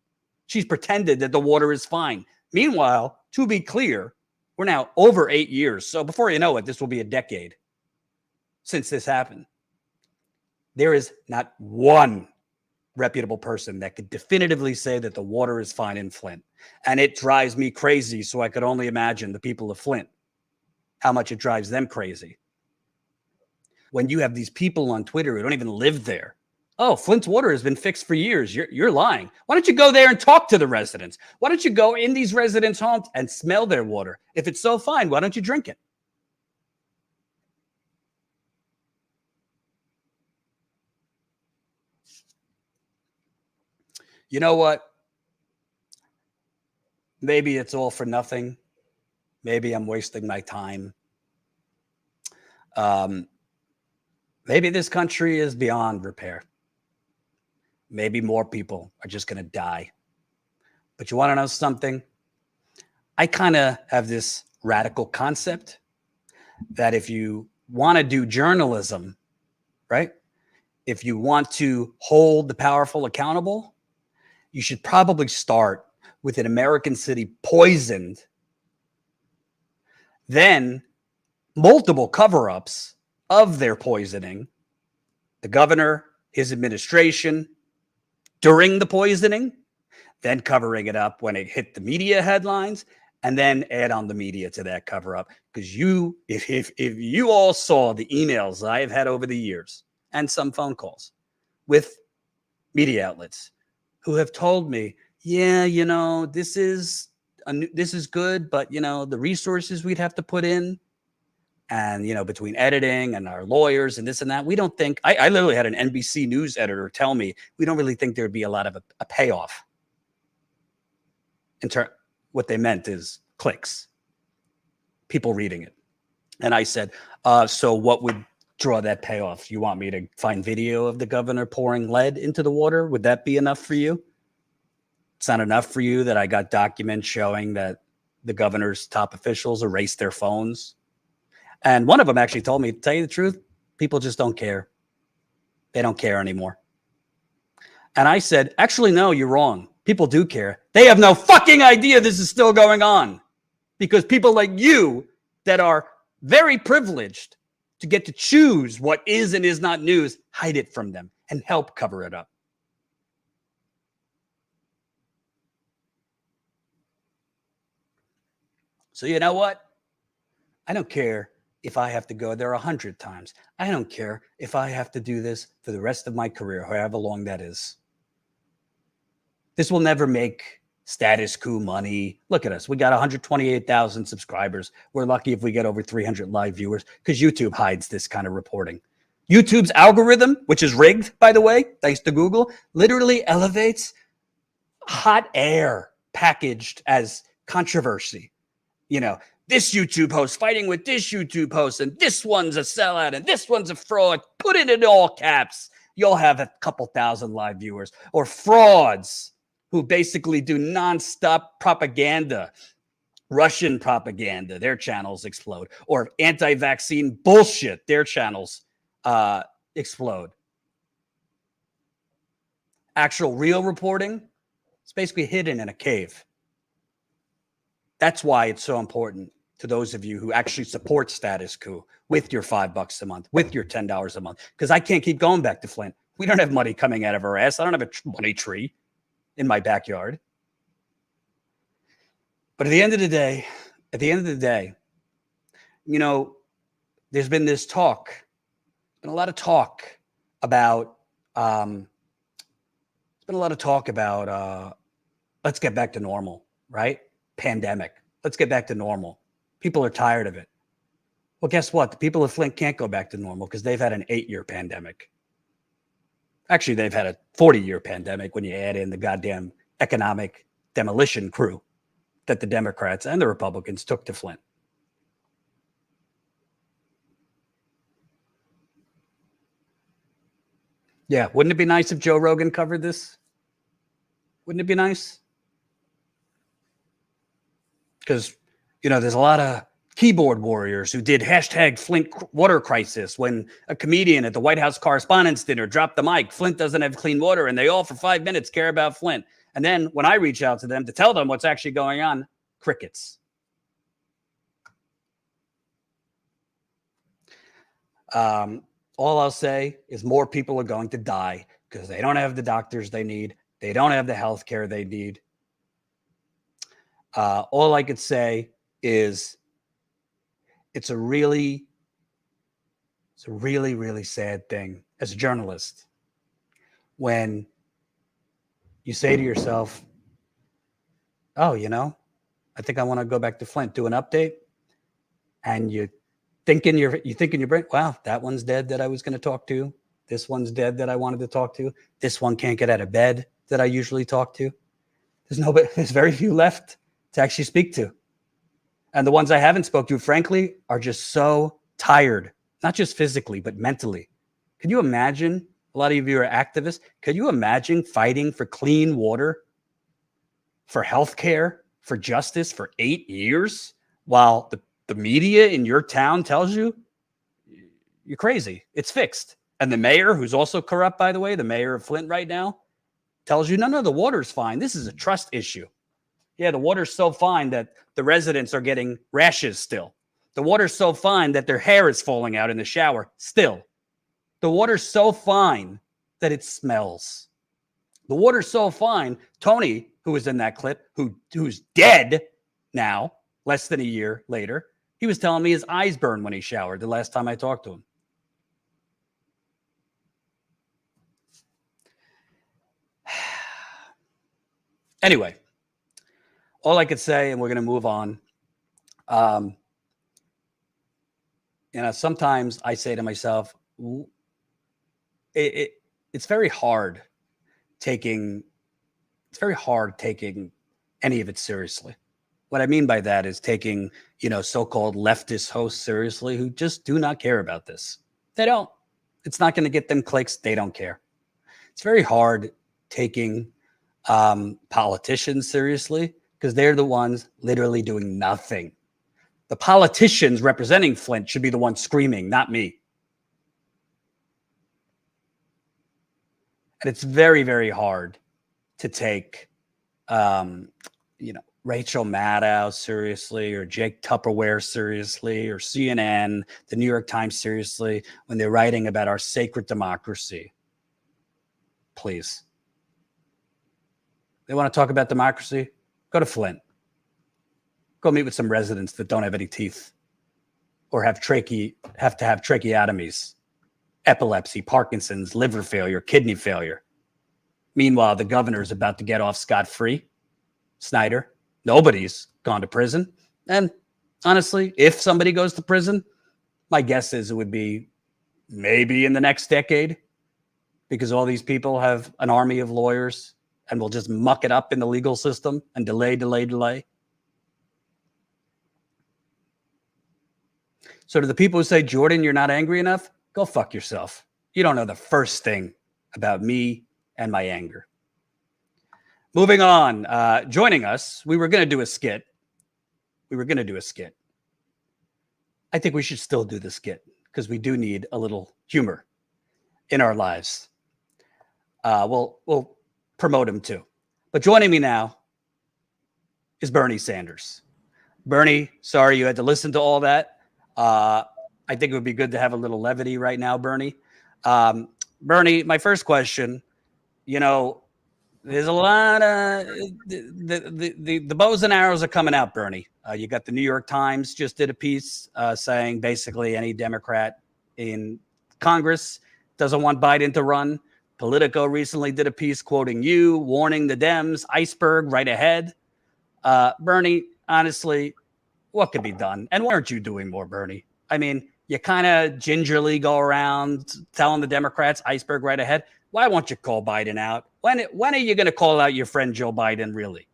She's pretended that the water is fine. Meanwhile, to be clear, we're now over 8 years. So before you know it, this will be a decade since this happened. There is not one reputable person that could definitively say that the water is fine in Flint. And it drives me crazy. So I could only imagine the people of Flint, how much it drives them crazy. When you have these people on Twitter who don't even live there. Oh, Flint's water has been fixed for years. You're lying. Why don't you go there and talk to the residents? Why don't you go in these residents' homes and smell their water? If it's so fine, why don't you drink it? You know what? maybe it's all for nothing. Maybe I'm wasting my time. Maybe this country is beyond repair. Maybe more people are just going to die. But you want to know something? I kind of have this radical concept that if you want to do journalism, right? If you want to hold the powerful accountable, you should probably start with an American city poisoned, then multiple cover-ups of their poisoning, the governor, his administration, during the poisoning, then covering it up when it hit the media headlines, and then add on the media to that cover-up. Because if you all saw the emails I have had over the years and some phone calls with media outlets who have told me, yeah, you know, this is good, but, you know, the resources we'd have to put in and, you know, between editing and our lawyers and this and that, we don't think, I literally had an NBC News editor tell me, we don't really think there'd be a lot of a payoff. What they meant is clicks, people reading it. And I said, so what would draw that payoff? You want me to find video of the governor pouring lead into the water? Would that be enough for you? It's not enough for you that I got documents showing that the governor's top officials erased their phones? And one of them actually told me, to tell you the truth, people just don't care. They don't care anymore. And I said, actually, no, you're wrong. People do care. They have no fucking idea this is still going on because people like you that are very privileged to get to choose what is and is not news, hide it from them and help cover it up. So you know what? I don't care if I have to go there 100 times. I don't care if I have to do this for the rest of my career, however long that is. This will never make Status Coup money. Look at us. We got 128,000 subscribers. We're lucky if we get over 300 live viewers because YouTube hides this kind of reporting. YouTube's algorithm, which is rigged, by the way, thanks to Google, literally elevates hot air packaged as controversy. You know, this YouTube host fighting with this YouTube host, and this one's a sellout, and this one's a fraud. Put it in all caps. You'll have a couple thousand live viewers. Or frauds who basically do nonstop propaganda, Russian propaganda, their channels explode. Or anti-vaccine bullshit, their channels explode. Actual real reporting, it's basically hidden in a cave. That's why it's so important to those of you who actually support Status Coup with your $5 a month, with your $10 a month, because I can't keep going back to Flint. We don't have money coming out of our ass. I don't have a money tree in my backyard. But at the end of the day, you know, there's been this talk, been a lot of talk about, let's get back to normal, right? Pandemic. Let's get back to normal. People are tired of it. Well, guess what? The people of Flint can't go back to normal because they've had an 8-year pandemic. Actually, they've had a 40-year pandemic when you add in the goddamn economic demolition crew that the Democrats and the Republicans took to Flint. Yeah, wouldn't it be nice if Joe Rogan covered this? Wouldn't it be nice? Because, you know, there's a lot of keyboard warriors who did hashtag Flint water crisis when a comedian at the White House Correspondents' Dinner dropped the mic. Flint doesn't have clean water, and they all for 5 minutes care about Flint. And then when I reach out to them to tell them what's actually going on, crickets. All I'll say is more people are going to die because they don't have the doctors they need. They don't have the health care they need. All I could say is it's a really, really sad thing as a journalist when you say to yourself, oh, you know, I think I want to go back to Flint, do an update. And you think in your brain, wow, that one's dead that I was going to talk to. This one's dead that I wanted to talk to. This one can't get out of bed that I usually talk to. There's very few left to actually speak to. And the ones I haven't spoke to, frankly, are just so tired, not just physically, but mentally. Can you imagine? A lot of you are activists. Could you imagine fighting for clean water, for healthcare, for justice for 8 years while the media in your town tells you you're crazy? It's fixed. And the mayor, who's also corrupt, by the way, the mayor of Flint right now, tells you, no, the water's fine. This is a trust issue. Yeah, the water's so fine that the residents are getting rashes still. The water's so fine that their hair is falling out in the shower still. The water's so fine that it smells. The water's so fine. Tony, who was in that clip, who's dead now, less than a year later, he was telling me his eyes burned when he showered the last time I talked to him. Anyway, all I could say, and we're going to move on. Sometimes I say to myself, it's very hard taking any of it seriously. What I mean by that is taking, so-called leftist hosts seriously who just do not care about this. They don't. It's not going to get them clicks. They don't care. It's very hard taking politicians seriously because they're the ones literally doing nothing. The politicians representing Flint should be the ones screaming, not me. And it's very, very hard to take, Rachel Maddow seriously, or Jake Tupperware seriously, or CNN, the New York Times seriously, when they're writing about our sacred democracy. Please. They want to talk about democracy? Go to Flint. Go meet with some residents that don't have any teeth or have to have tracheotomies, epilepsy, Parkinson's, liver failure, kidney failure. Meanwhile, the governor is about to get off scot-free. Snyder. Nobody's gone to prison. And honestly, if somebody goes to prison, my guess is it would be maybe in the next decade, because all these people have an army of lawyers and will just muck it up in the legal system and delay. So to the people who say, Jordan, you're not angry enough, go fuck yourself. You don't know the first thing about me and my anger. Moving on, joining us, we were going to do a skit. I think we should still do the skit because we do need a little humor in our lives. We'll promote him too. But joining me now is Bernie Sanders. Bernie, sorry you had to listen to all that. I think it would be good to have a little levity right now, Bernie. Bernie, my first question, there's a lot of the bows and arrows are coming out, Bernie. You got the New York Times just did a piece saying basically any Democrat in Congress doesn't want Biden to run. Politico recently did a piece quoting you, warning the Dems, iceberg right ahead. Bernie, honestly, what could be done? And why aren't you doing more, Bernie? I mean, you kind of gingerly go around telling the Democrats iceberg right ahead. Why won't you call Biden out? When are you going to call out your friend Joe Biden, really?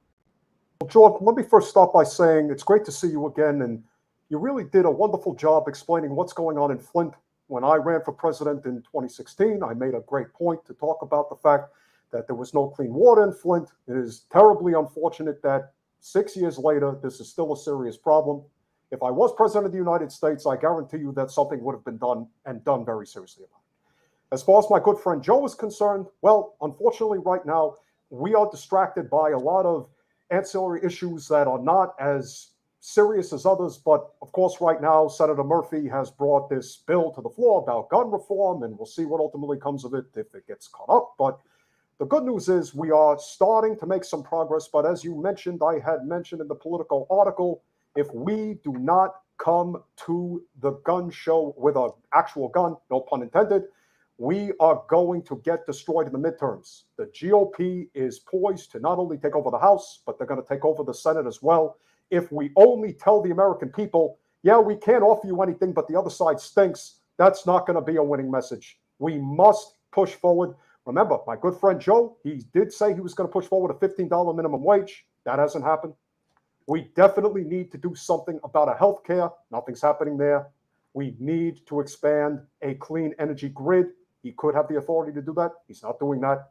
Well, George, let me first start by saying it's great to see you again. And you really did a wonderful job explaining what's going on in Flint. When I ran for president in 2016, I made a great point to talk about the fact that there was no clean water in Flint. It is terribly unfortunate that 6 years later, this is still a serious problem. If I was president of the United States, I guarantee you that something would have been done and done very seriously about it. As far as my good friend Joe is concerned, well, unfortunately, right now, we are distracted by a lot of ancillary issues that are not as serious as others. But of course, right now, Senator Murphy has brought this bill to the floor about gun reform, and we'll see what ultimately comes of it if it gets caught up. But the good news is we are starting to make some progress. But as you mentioned, I had mentioned in the Politico article, if we do not come to the gun show with an actual gun, no pun intended, we are going to get destroyed in the midterms. The GOP is poised to not only take over the House, but they're going to take over the Senate as well. If we only tell the American people, yeah, we can't offer you anything, but the other side stinks, that's not going to be a winning message. We must push forward. Remember, my good friend Joe, he did say he was going to push forward a $15 minimum wage. That hasn't happened. We definitely need to do something about our health care. Nothing's happening there. We need to expand a clean energy grid. He could have the authority to do that. He's not doing that.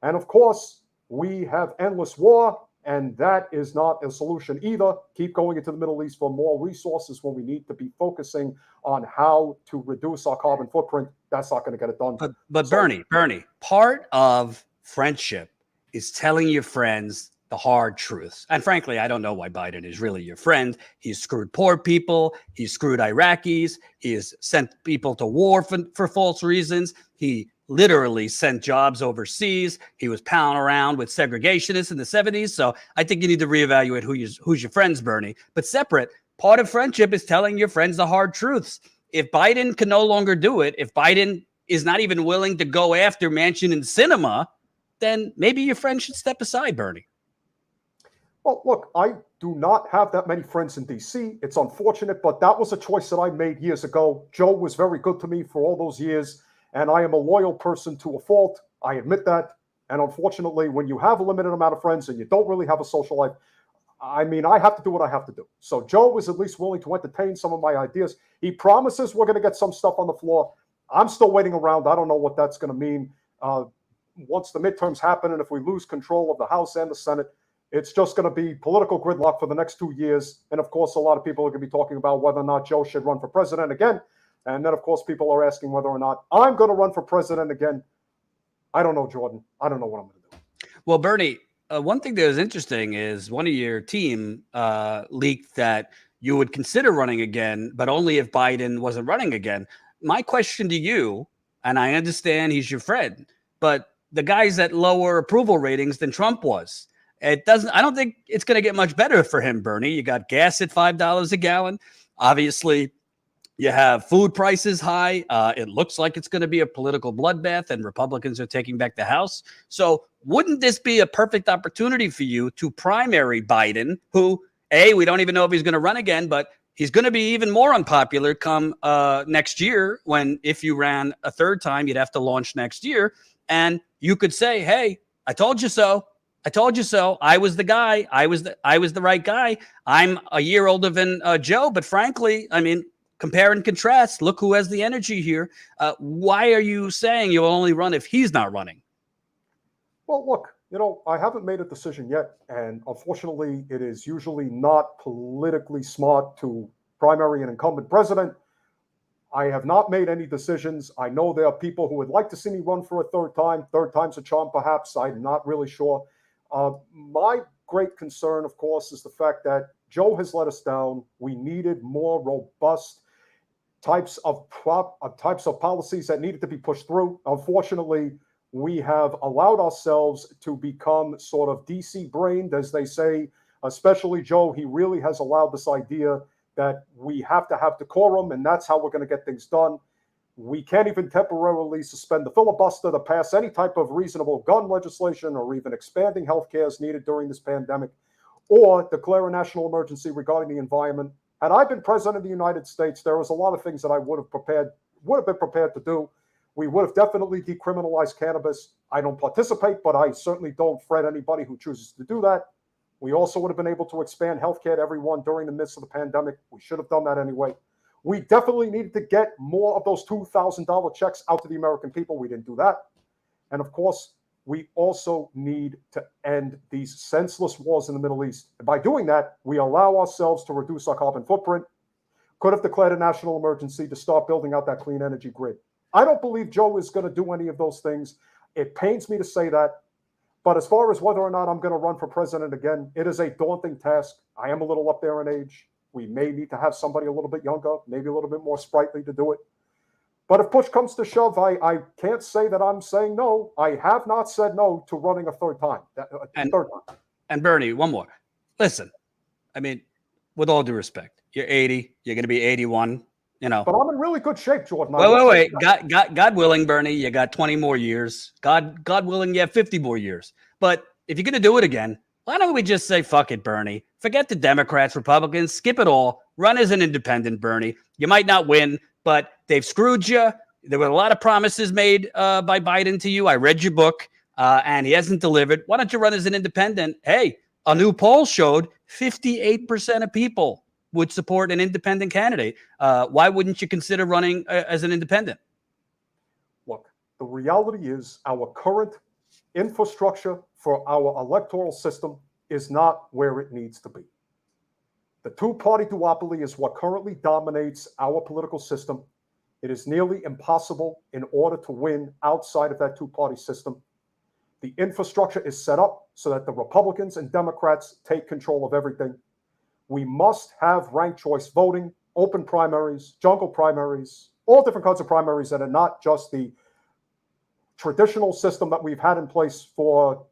And of course, we have endless war, and that is not a solution either. Keep going into the Middle East for more resources when we need to be focusing on how to reduce our carbon footprint. That's not going to get it done. But Bernie, part of friendship is telling your friends the hard truths. And frankly, I don't know why Biden is really your friend. He's screwed poor people. He's screwed Iraqis. He has sent people to war for false reasons. He literally sent jobs overseas. He was palling around with segregationists in the 70s. So I think you need to reevaluate who's your friends, Bernie. But separate, part of friendship is telling your friends the hard truths. If Biden can no longer do it, if Biden is not even willing to go after Manchin and Sinema, then maybe your friend should step aside, Bernie. Well, look, I do not have that many friends in D.C. It's unfortunate, but that was a choice that I made years ago. Joe was very good to me for all those years, and I am a loyal person to a fault. I admit that. And unfortunately, when you have a limited amount of friends and you don't really have a social life, I mean, I have to do what I have to do. So Joe was at least willing to entertain some of my ideas. He promises we're going to get some stuff on the floor. I'm still waiting around. I don't know what that's going to mean. Once the midterms happen and if we lose control of the House and the Senate, it's just going to be political gridlock for the next 2 years. And of course, a lot of people are going to be talking about whether or not Joe should run for president again. And then, of course, people are asking whether or not I'm going to run for president again. I don't know, Jordan. I don't know what I'm going to do. Well, Bernie, one thing that was interesting is one of your team leaked that you would consider running again, but only if Biden wasn't running again. My question to you, and I understand he's your friend, but the guy's at lower approval ratings than Trump was. It doesn't. I don't think it's going to get much better for him, Bernie. You got gas at $5 a gallon. Obviously, you have food prices high. It looks like it's going to be a political bloodbath, and Republicans are taking back the House. So wouldn't this be a perfect opportunity for you to primary Biden, who, we don't even know if he's going to run again, but he's going to be even more unpopular come next year when if you ran a third time, you'd have to launch next year. And you could say, hey, I told you so. I told you so. I was the guy. I was the right guy. I'm a year older than Joe, but frankly, I mean, compare and contrast. Look who has the energy here. Why are you saying you'll only run if he's not running? Well, look, I haven't made a decision yet, and unfortunately, it is usually not politically smart to primary an incumbent president. I have not made any decisions. I know there are people who would like to see me run for a third time. Third time's a charm, perhaps. I'm not really sure. My great concern, of course, is the fact that Joe has let us down. We needed more robust types of policies that needed to be pushed through. Unfortunately, we have allowed ourselves to become sort of DC brained, as they say, especially Joe. He really has allowed this idea that we have to have decorum, and that's how we're going to get things done. We can't even temporarily suspend the filibuster to pass any type of reasonable gun legislation or even expanding health care as needed during this pandemic, or declare a national emergency regarding the environment. Had I been president of the United States, there was a lot of things that I would have been prepared to do. We would have definitely decriminalized cannabis. I don't participate, but I certainly don't fret anybody who chooses to do that. We also would have been able to expand healthcare to everyone during the midst of the pandemic. We should have done that anyway. We definitely needed to get more of those $2,000 checks out to the American people. We didn't do that. And of course, we also need to end these senseless wars in the Middle East. And by doing that, we allow ourselves to reduce our carbon footprint. Could have declared a national emergency to start building out that clean energy grid. I don't believe Joe is going to do any of those things. It pains me to say that. But as far as whether or not I'm going to run for president again, it is a daunting task. I am a little up there in age. We may need to have somebody a little bit younger, maybe a little bit more sprightly to do it. But if push comes to shove, I can't say that I'm saying no. I have not said no to running a third time. And Bernie, one more. Listen, I mean, with all due respect, you're 80. You're going to be 81. But I'm in really good shape, Jordan. Wait. God willing, Bernie, you got 20 more years. God willing, you have 50 more years. But if you're going to do it again, why don't we just say, fuck it, Bernie? Forget the Democrats, Republicans, skip it all. Run as an independent, Bernie. You might not win, but they've screwed you. There were a lot of promises made by Biden to you. I read your book, and he hasn't delivered. Why don't you run as an independent? Hey, a new poll showed 58% of people would support an independent candidate. Why wouldn't you consider running as an independent? Look, the reality is our current infrastructure for our electoral system is not where it needs to be. The two-party duopoly is what currently dominates our political system. It is nearly impossible in order to win outside of that two-party system. The infrastructure is set up so that the Republicans and Democrats take control of everything. We must have ranked choice voting, open primaries, jungle primaries, all different kinds of primaries that are not just the traditional system that we've had in place for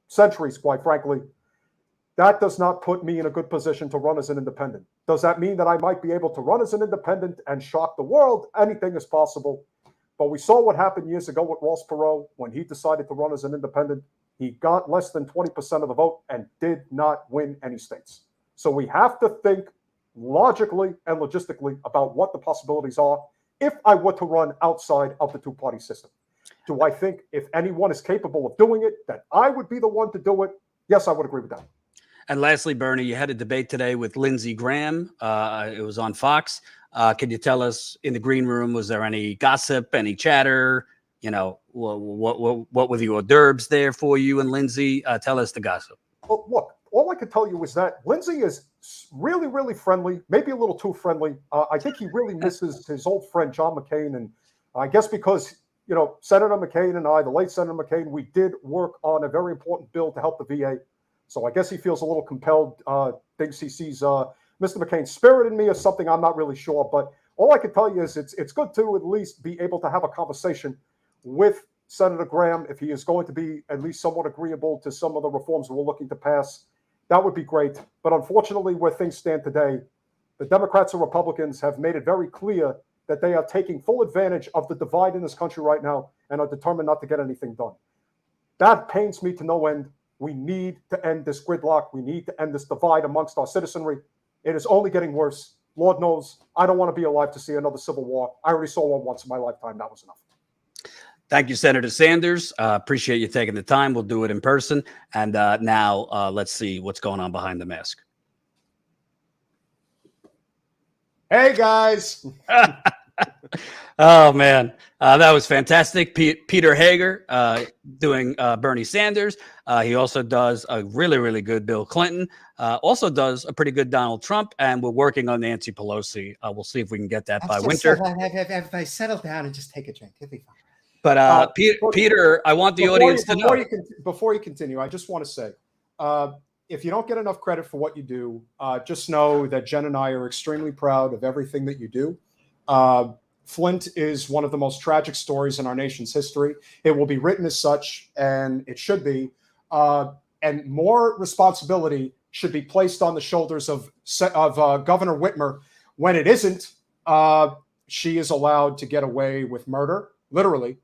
centuries, quite frankly. That does not put me in a good position to run as an independent. Does that mean that I might be able to run as an independent and shock the world? Anything is possible. But we saw what happened years ago with Ross Perot when he decided to run as an independent. He got less than 20% of the vote and did not win any states. So we have to think logically and logistically about what the possibilities are if I were to run outside of the two-party system. Do I think if anyone is capable of doing it, that I would be the one to do it? Yes, I would agree with that. And lastly, Bernie, you had a debate today with Lindsey Graham. It was on Fox. Can you tell us in the green room, was there any gossip, any chatter? You know, what were the hors d'oeuvres there for you and Lindsey? Tell us the gossip. Well, look, all I can tell you is that Lindsey is really, really friendly, maybe a little too friendly. I think he really misses his old friend, John McCain. And I guess because, you know, Senator McCain and I, the late Senator McCain, we did work on a very important bill to help the VA. So I guess he feels a little compelled, thinks he sees Mr. McCain's spirit in me or something. I'm not really sure. But all I can tell you is it's good to at least be able to have a conversation with Senator Graham if he is going to be at least somewhat agreeable to some of the reforms we're looking to pass. That would be great. But unfortunately, where things stand today, the Democrats and Republicans have made it very clear that they are taking full advantage of the divide in this country right now and are determined not to get anything done. That pains me to no end. We need to end this gridlock. We need to end this divide amongst our citizenry. It is only getting worse. Lord knows, I don't want to be alive to see another civil war. I already saw one once in my lifetime. That was enough. Thank you, Senator Sanders. Appreciate you taking the time. We'll do it in person. And now let's see what's going on behind the mask. Hey, guys. Oh, man. That was fantastic. Peter Hager doing Bernie Sanders. He also does a really, really good Bill Clinton. Also does a pretty good Donald Trump. And we're working on Nancy Pelosi. We'll see if we can get that by winter. If I settle down and just take a drink, it'll be fine. But Peter, I want the audience to know. Before you continue, I just want to say, if you don't get enough credit for what you do, just know that Jen and I are extremely proud of everything that you do. Flint is one of the most tragic stories in our nation's history. It will be written as such, and it should be. And more responsibility should be placed on the shoulders of Governor Whitmer when it isn't. She is allowed to get away with murder, literally.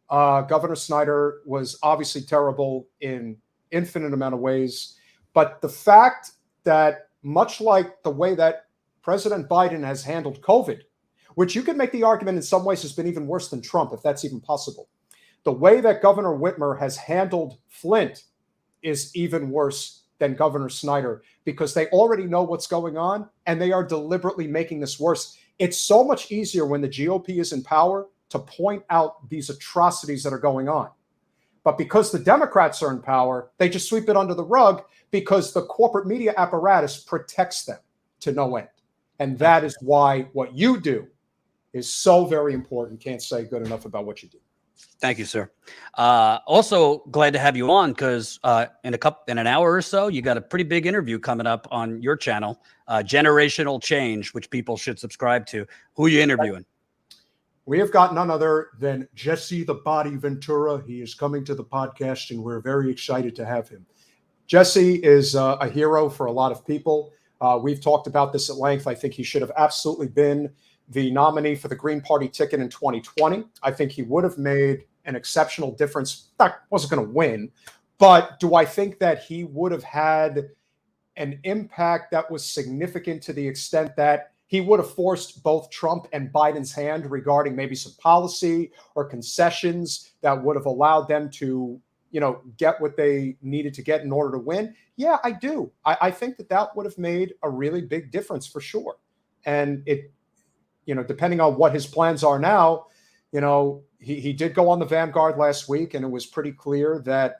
Governor Snyder was obviously terrible in infinite amount of ways. But the fact that, much like the way that President Biden has handled COVID, which you could make the argument in some ways has been even worse than Trump, if that's even possible. The way that Governor Whitmer has handled Flint is even worse than Governor Snyder, because they already know what's going on and they are deliberately making this worse. It's so much easier when the GOP is in power to point out these atrocities that are going on. But because the Democrats are in power, they just sweep it under the rug because the corporate media apparatus protects them to no end. And that is why what you do is so very important. Can't say good enough about what you do. Thank you, sir. Also glad to have you on because in an hour or so, you got a pretty big interview coming up on your channel, Generational Change, which people should subscribe to. Who are you interviewing? We have got none other than Jesse the Body Ventura. He is coming to the podcast, and we're very excited to have him. Jesse is a hero for a lot of people. We've talked about this at length. I think he should have absolutely been the nominee for the Green Party ticket in 2020. I think he would have made an exceptional difference. That wasn't going to win, but do I think that he would have had an impact that was significant to the extent that he would have forced both Trump and Biden's hand regarding maybe some policy or concessions that would have allowed them to get what they needed to get in order to win? Yeah, I do. I think that would have made a really big difference for sure. And it, depending on what his plans are now, he did go on the Vanguard last week, and it was pretty clear that,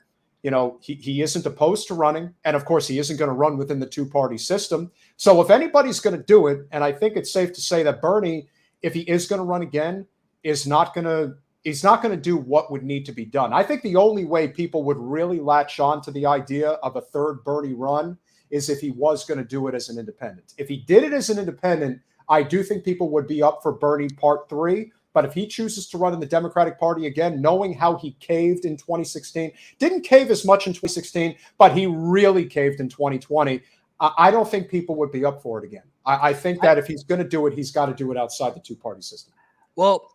he isn't opposed to running. And of course, he isn't going to run within the two-party system. So if anybody's going to do it, and I think it's safe to say that Bernie, if he is going to run again, he's not going to do what would need to be done. I think the only way people would really latch on to the idea of a third Bernie run is if he was going to do it as an independent. If he did it as an independent, I do think people would be up for Bernie Part 3. But if he chooses to run in the Democratic Party again, knowing how he caved in 2016, didn't cave as much in 2016, but he really caved in 2020, I don't think people would be up for it again. I think that if he's going to do it, he's got to do it outside the two-party system. Well,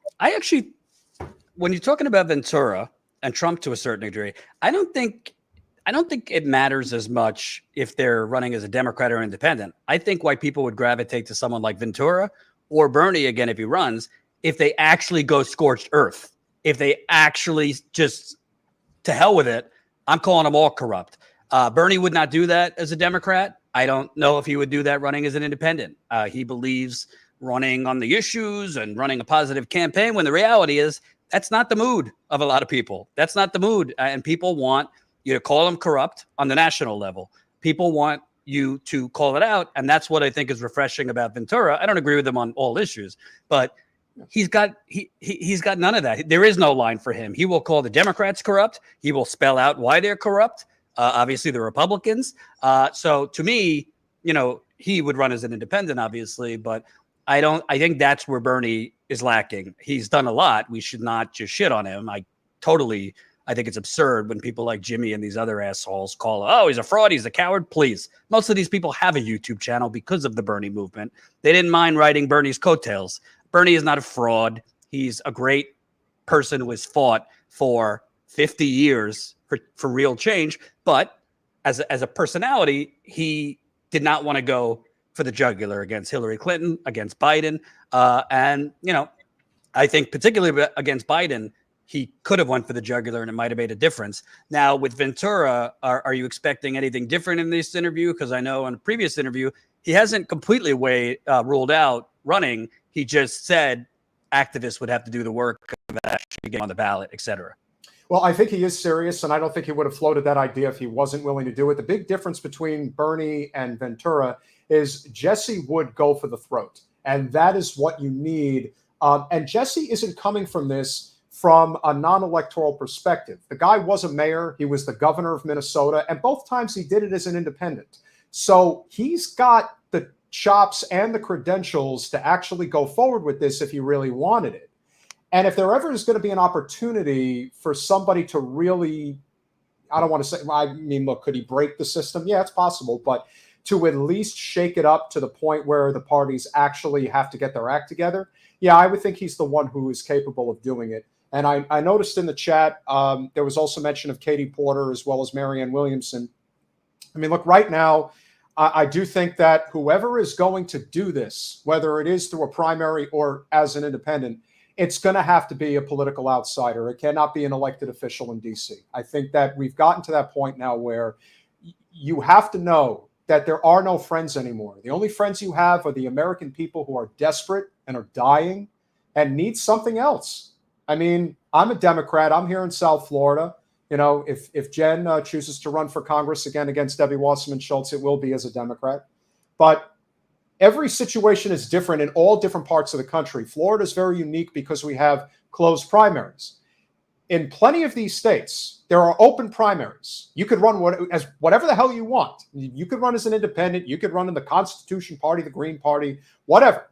when you're talking about Ventura and Trump to a certain degree, I don't think it matters as much if they're running as a Democrat or independent. I think why people would gravitate to someone like Ventura or Bernie again if he runs, if they actually go scorched earth, if they actually just to hell with it, I'm calling them all corrupt. Bernie would not do that as a Democrat. I don't know if he would do that running as an independent. He believes running on the issues and running a positive campaign, when the reality is that's not the mood of a lot of people. That's not the mood. And people want you to call them corrupt on the national level. People want you to call it out. And that's what I think is refreshing about Ventura. I don't agree with him on all issues, but he's got none of that. There is no line for him. He will call the Democrats corrupt. He will spell out why they're corrupt. Obviously the Republicans. So to me, he would run as an independent, obviously, but I think that's where Bernie is lacking. He's done a lot. We should not just shit on him. I think it's absurd when people like Jimmy and these other assholes call, oh, he's a fraud, he's a coward. Please. Most of these people have a YouTube channel because of the Bernie movement. They didn't mind riding Bernie's coattails. Bernie is not a fraud. He's a great person who has fought for 50 years for real change. But as a personality, he did not want to go for the jugular against Hillary Clinton, against Biden. And I think particularly against Biden, he could have went for the jugular and it might have made a difference. Now with Ventura, are you expecting anything different in this interview? Because I know in a previous interview, he hasn't completely ruled out running. He just said activists would have to do the work of actually getting on the ballot, et cetera. Well, I think he is serious, and I don't think he would have floated that idea if he wasn't willing to do it. The big difference between Bernie and Ventura is Jesse would go for the throat, and that is what you need. And Jesse isn't coming from this from a non-electoral perspective. The guy was a mayor. He was the governor of Minnesota, and both times he did it as an independent. So he's got the chops and the credentials to actually go forward with this if he really wanted it. And if there ever is going to be an opportunity for somebody to really, I don't want to say, I mean, look, could he break the system? Yeah, it's possible, but to at least shake it up to the point where the parties actually have to get their act together, yeah, I would think he's the one who is capable of doing it. And I noticed in the chat, there was also mention of Katie Porter as well as Marianne Williamson. I mean, look, right now, I do think that whoever is going to do this, whether it is through a primary or as an independent, it's going to have to be a political outsider. It cannot be an elected official in D.C. I think that we've gotten to that point now where you have to know that there are no friends anymore. The only friends you have are the American people who are desperate and are dying and need something else. I mean, I'm a Democrat. I'm here in South Florida. If Jen chooses to run for Congress again against Debbie Wasserman Schultz, it will be as a Democrat. But every situation is different in all different parts of the country. Florida is very unique because we have closed primaries. In plenty of these states, there are open primaries. You could run as whatever the hell you want. You could run as an independent. You could run in the Constitution Party, the Green Party, whatever.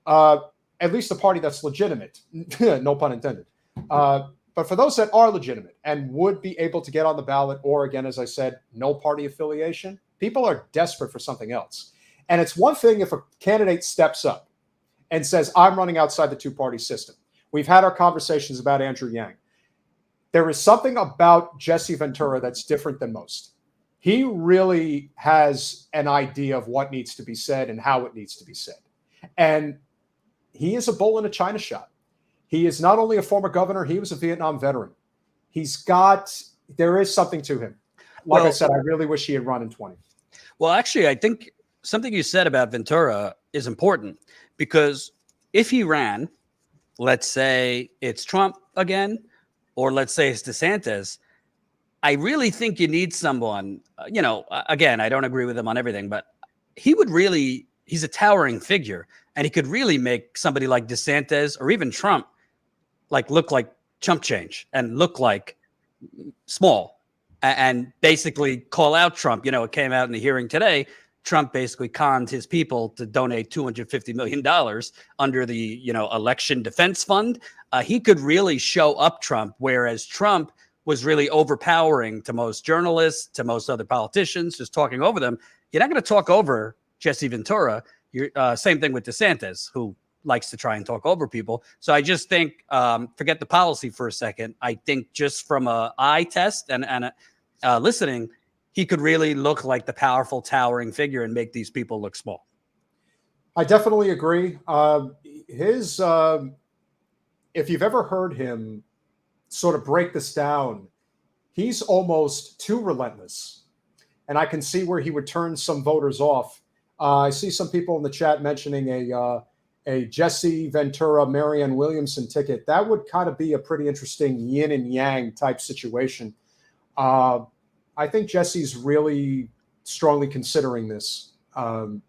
At least the party that's legitimate. No pun intended. But for those that are legitimate and would be able to get on the ballot, or again, as I said, no party affiliation, people are desperate for something else. And it's one thing if a candidate steps up and says, I'm running outside the two-party system. We've had our conversations about Andrew Yang. There is something about Jesse Ventura that's different than most. He really has an idea of what needs to be said and how it needs to be said. And he is a bull in a china shop. He is not only a former governor, he was a Vietnam veteran. He's got there is something to him. Like I Well- said, I really wish he had run in 20. Well, actually, I think something you said about Ventura is important, because if he ran, let's say it's Trump again, or let's say it's DeSantis, I really think you need someone, again, I don't agree with him on everything, but he's a towering figure, and he could really make somebody like DeSantis or even Trump look like chump change and look like small, and basically call out Trump. It came out in the hearing today. Trump basically conned his people to donate $250 million under the, election defense fund. He could really show up Trump, whereas Trump was really overpowering to most journalists, to most other politicians, just talking over them. You're not going to talk over Jesse Ventura. Same thing with DeSantis, who likes to try and talk over people. So I just think, forget the policy for a second. I think just from a eye test and listening, he could really look like the powerful, towering figure and make these people look small. I definitely agree. If you've ever heard him sort of break this down, he's almost too relentless. And I can see where he would turn some voters off. I see some people in the chat mentioning a Jesse Ventura, Marianne Williamson ticket. That would kind of be a pretty interesting yin and yang type situation. I think Jesse's really strongly considering this. And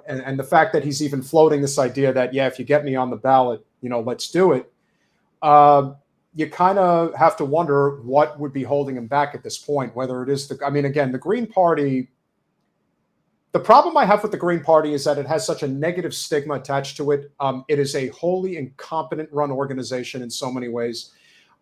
the fact that he's even floating this idea that, if you get me on the ballot, let's do it. You kind of have to wonder what would be holding him back at this point, whether it is again, the Green Party. The problem I have with the Green Party is that it has such a negative stigma attached to it. It is a wholly incompetent run organization in so many ways.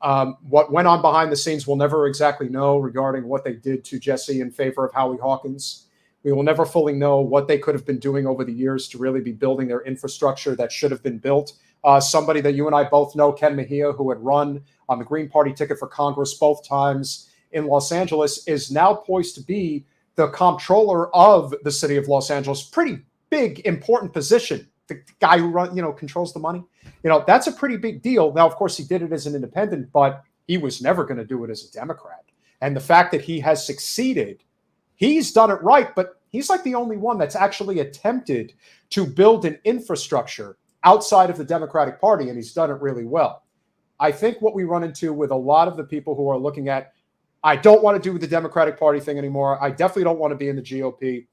What went on behind the scenes, we'll never exactly know regarding what they did to Jesse in favor of Howie Hawkins. We will never fully know what they could have been doing over the years to really be building their infrastructure that should have been built. Somebody that you and I both know, Ken Mejia, who had run on the Green Party ticket for Congress both times in Los Angeles, is now poised to be the comptroller of the city of Los Angeles. Pretty big, important position. The guy who controls the money. That's a pretty big deal. Now, of course, he did it as an independent, but he was never going to do it as a Democrat. And the fact that he has succeeded, he's done it right, but he's like the only one that's actually attempted to build an infrastructure outside of the Democratic Party, and he's done it really well. I think what we run into with a lot of the people who are looking at, I don't want to do the Democratic Party thing anymore. I definitely don't want to be in the GOP.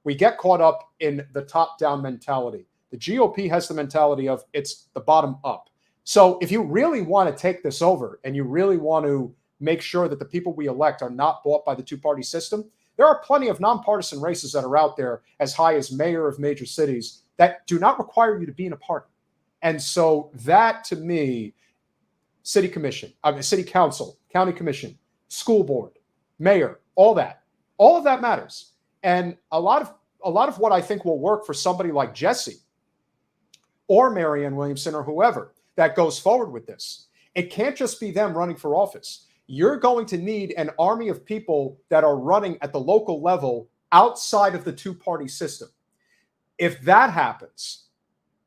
We get caught up in the top-down mentality. The GOP has the mentality of it's the bottom up. So if you really want to take this over and you really want to make sure that the people we elect are not bought by the two-party system, there are plenty of nonpartisan races that are out there as high as mayor of major cities that do not require you to be in a party. And so that, to me, city council, county commission, school board, mayor, all of that matters. And a lot of what I think will work for somebody like Jesse or Marianne Williamson or whoever that goes forward with this, it can't just be them running for office. You're going to need an army of people that are running at the local level outside of the two-party system. If that happens,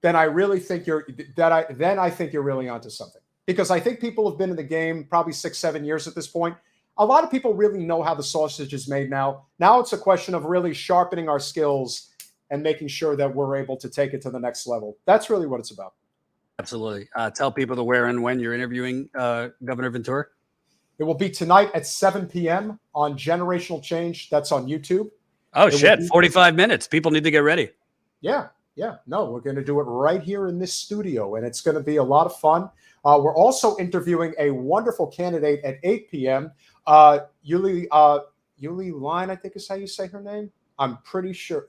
then I really think you're really onto something. Because I think people have been in the game probably 6-7 years at this point. A lot of people really know how the sausage is made now. Now it's a question of really sharpening our skills and making sure that we're able to take it to the next level. That's really what it's about. Absolutely. Tell people to where and when you're interviewing Governor Ventura. It will be tonight at 7 p.m. on Generational Change. That's on YouTube. Oh, shit. 45 minutes. People need to get ready. Yeah. No, we're going to do it right here in this studio, and it's going to be a lot of fun. We're also interviewing a wonderful candidate at 8 p.m. Yuli Line, I think is how you say her name. I'm pretty sure.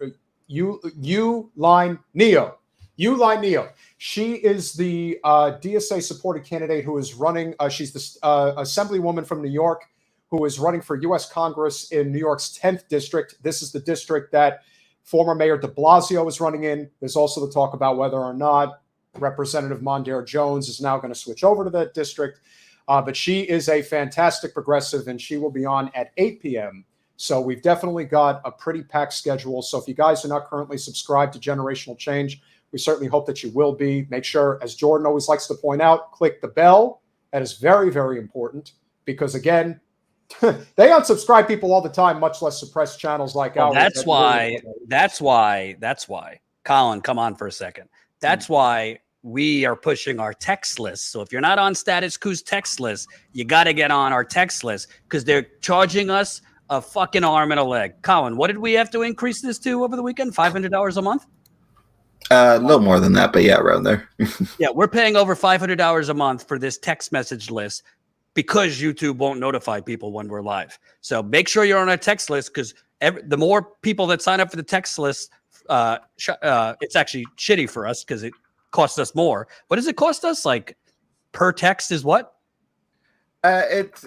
Uline Neo. Uline Neo. She is the DSA supported candidate who is running. She's the assemblywoman from New York who is running for U.S. Congress in New York's 10th district. This is the district that former Mayor de Blasio is running in. There's also the talk about whether or not Representative Mondaire Jones is now going to switch over to that district. But she is a fantastic progressive, and she will be on at 8 p.m. So we've definitely got a pretty packed schedule. So if you guys are not currently subscribed to Generational Change, we certainly hope that you will be. Make sure, as Jordan always likes to point out, click the bell. That is very, very important because, again, They unsubscribe people all the time, much less suppress channels like Well, ours. that's why, Colin, come on for a second. That's why we are pushing our text list. So if you're not on Status Coup's text list, you got to get on our text list because they're charging us a fucking arm and a leg. Colin, what did we have to increase this to over the weekend? $500 a month? A little more than that, but yeah, around there. Yeah, we're paying over $500 a month for this text message list because YouTube won't notify people when we're live. So make sure you're on our text list because the more people that sign up for the text list, it's actually shitty for us because it costs us more. What does it cost us? Like per text is what? It's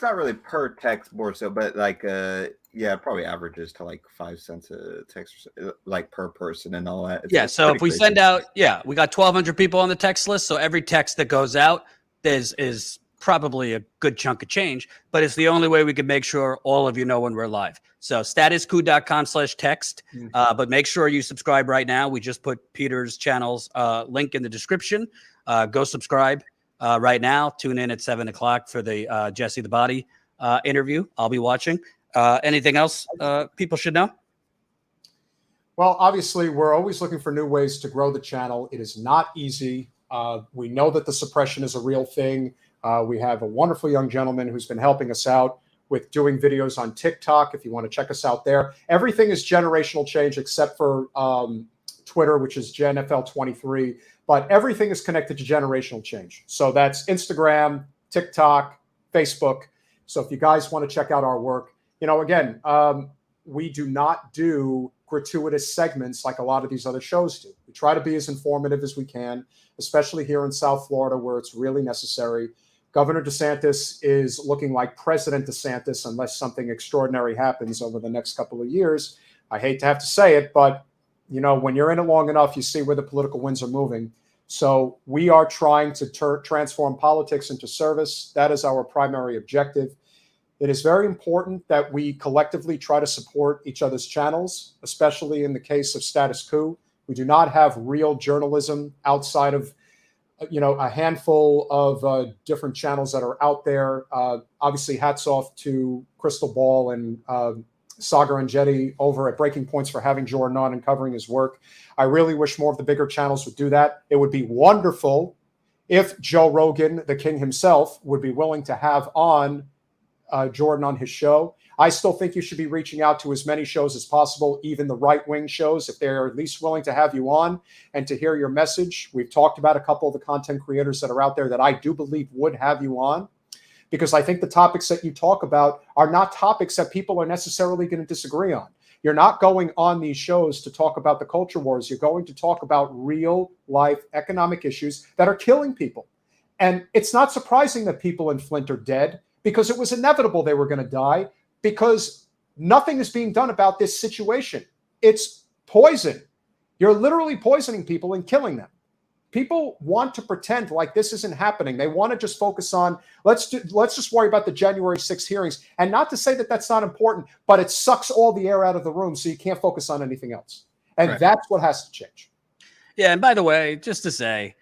not really per text more so, but like yeah, it probably averages to like 5 cents a text, like per person and all that. Yeah. So if we send out, we got 1,200 people on the text list. So every text that goes out is probably a good chunk of change, but it's the only way we can make sure all of you know when we're live. So statuscoup.com/text, but make sure you subscribe right now. We just put Peter's channel's link in the description. Go subscribe right now. Tune in at 7 o'clock for the Jesse the Body interview. I'll be watching. Anything else people should know? Well, obviously, we're always looking for new ways to grow the channel. It is not easy. We know that the suppression is a real thing. We have a wonderful young gentleman who's been helping us out with doing videos on TikTok. If you want to check us out there, everything is generational change except for Twitter, which is GenFL23. But everything is connected to generational change. So that's Instagram, TikTok, Facebook. So if you guys want to check out our work, again, we do not do gratuitous segments like a lot of these other shows do. We try to be as informative as we can, especially here in South Florida where it's really necessary. Governor DeSantis is looking like President DeSantis unless something extraordinary happens over the next couple of years. I hate to have to say it, but when you're in it long enough, you see where the political winds are moving. So we are trying to transform politics into service. That is our primary objective. It is very important that we collectively try to support each other's channels, especially in the case of Status Coup. We do not have real journalism outside of, a handful of different channels that are out there. Obviously, hats off to Crystal Ball and Sagar and Jetty over at Breaking Points for having Jordan on and covering his work. I really wish more of the bigger channels would do that. It would be wonderful if Joe Rogan, the king himself, would be willing to have on Jordan on his show. I still think you should be reaching out to as many shows as possible, even the right-wing shows, if they're at least willing to have you on and to hear your message. We've talked about a couple of the content creators that are out there that I do believe would have you on, because I think the topics that you talk about are not topics that people are necessarily going to disagree on. You're not going on these shows to talk about the culture wars. You're going to talk about real-life economic issues that are killing people. And it's not surprising that people in Flint are dead, because it was inevitable they were going to die, because nothing is being done about this situation. It's poison. You're literally poisoning people and killing them. People want to pretend like this isn't happening. They want to just focus on, let's just worry about the January 6th hearings. And not to say that that's not important, but it sucks all the air out of the room so you can't focus on anything else. And that's what has to change. Yeah, and by the way, just to say,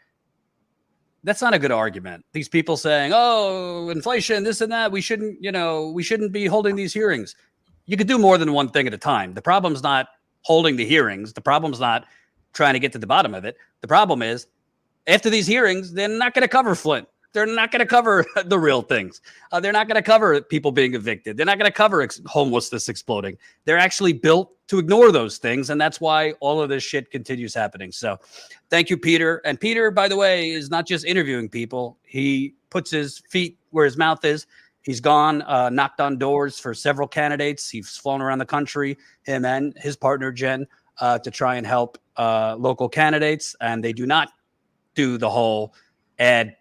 that's not a good argument. These people saying, oh, inflation, this and that, we shouldn't be holding these hearings. You could do more than one thing at a time. The problem's not holding the hearings. The problem's not trying to get to the bottom of it. The problem is, after these hearings, they're not going to cover Flint. They're not going to cover the real things. They're not going to cover people being evicted. They're not going to cover homelessness exploding. They're actually built to ignore those things, and that's why all of this shit continues happening. So thank you, Peter. And Peter, by the way, is not just interviewing people. He puts his feet where his mouth is. He's gone, knocked on doors for several candidates. He's flown around the country, him and his partner, Jen, to try and help local candidates. And they do not do the whole ad,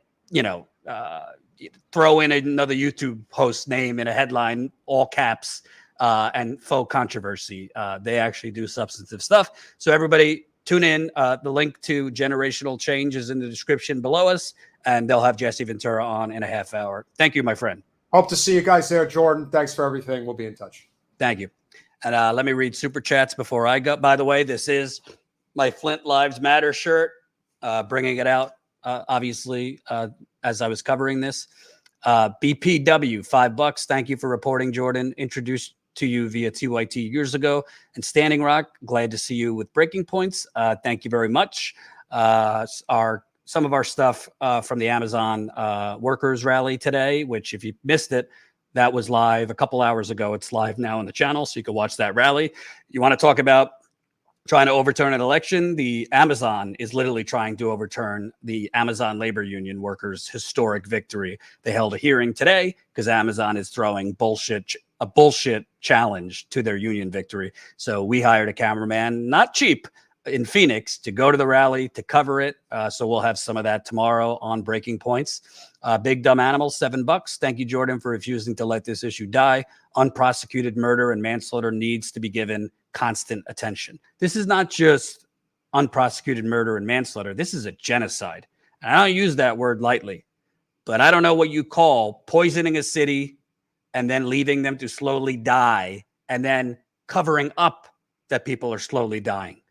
throw in another YouTube host name in a headline, all caps, and faux controversy. They actually do substantive stuff. So everybody tune in. The link to Generational Change is in the description below us, and they'll have Jesse Ventura on in a half hour. Thank you, my friend. Hope to see you guys there, Jordan. Thanks for everything. We'll be in touch. Thank you. And let me read super chats before I go. By the way, this is my Flint Lives Matter shirt, bringing it out, obviously, as I was covering this. BPW, $5. Thank you for reporting, Jordan. Introduced to you via TYT years ago. And Standing Rock, glad to see you with Breaking Points. Thank you very much. Some of our stuff from the Amazon workers rally today, which if you missed it, that was live a couple hours ago. It's live now on the channel, so you can watch that rally. You want to talk about trying to overturn an election? The Amazon is literally trying to overturn the Amazon labor union workers' historic victory. They held a hearing today because Amazon is throwing a bullshit challenge to their union victory. So we hired a cameraman, not cheap, in Phoenix to go to the rally to cover it. So we'll have some of that tomorrow on Breaking Points. Big Dumb Animal, $7. Thank you, Jordan, for refusing to let this issue die. Unprosecuted murder and manslaughter needs to be given constant attention. This is not just unprosecuted murder and manslaughter. This is a genocide. And I don't use that word lightly, but I don't know what you call poisoning a city and then leaving them to slowly die and then covering up that people are slowly dying.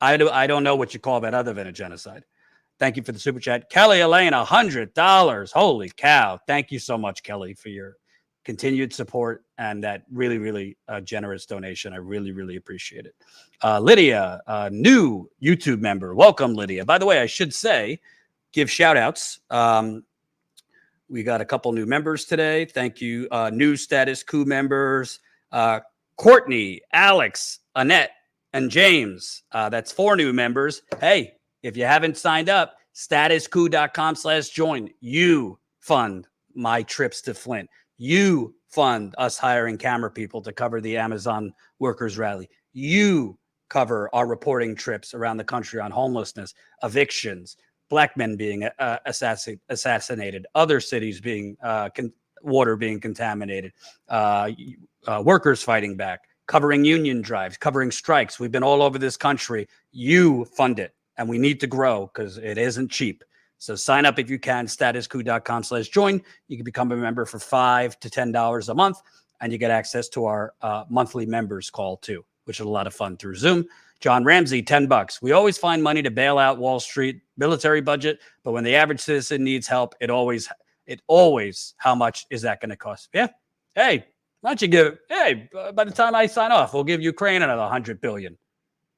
I don't know what you call that other than a genocide. Thank you for the super chat. Kelly Elaine, $100. Holy cow. Thank you so much, Kelly, for your continued support and that really, really generous donation. I really, really appreciate it. Lydia, new YouTube member. Welcome, Lydia. By the way, I should say, give shout outs. We got a couple new members today. Thank you. New Status Coup members. Courtney, Alex, Annette, and James. That's 4 new members. Hey, if you haven't signed up, statuscoup.com/join. You fund my trips to Flint. You fund us hiring camera people to cover the Amazon workers rally. You cover our reporting trips around the country on homelessness, evictions, black men being assassinated, other cities being water being contaminated, workers fighting back, covering union drives, covering strikes. We've been all over this country. You fund it, and we need to grow because it isn't cheap. So sign up if you can, statuscoup.com/join. You can become a member for $5 to $10 a month, and you get access to our monthly members call too, which is a lot of fun through Zoom. John Ramsey, $10. We always find money to bail out Wall Street military budget, but when the average citizen needs help, it always, how much is that going to cost? Yeah. Hey, why don't you give, hey, by the time I sign off, we'll give Ukraine another $100 billion.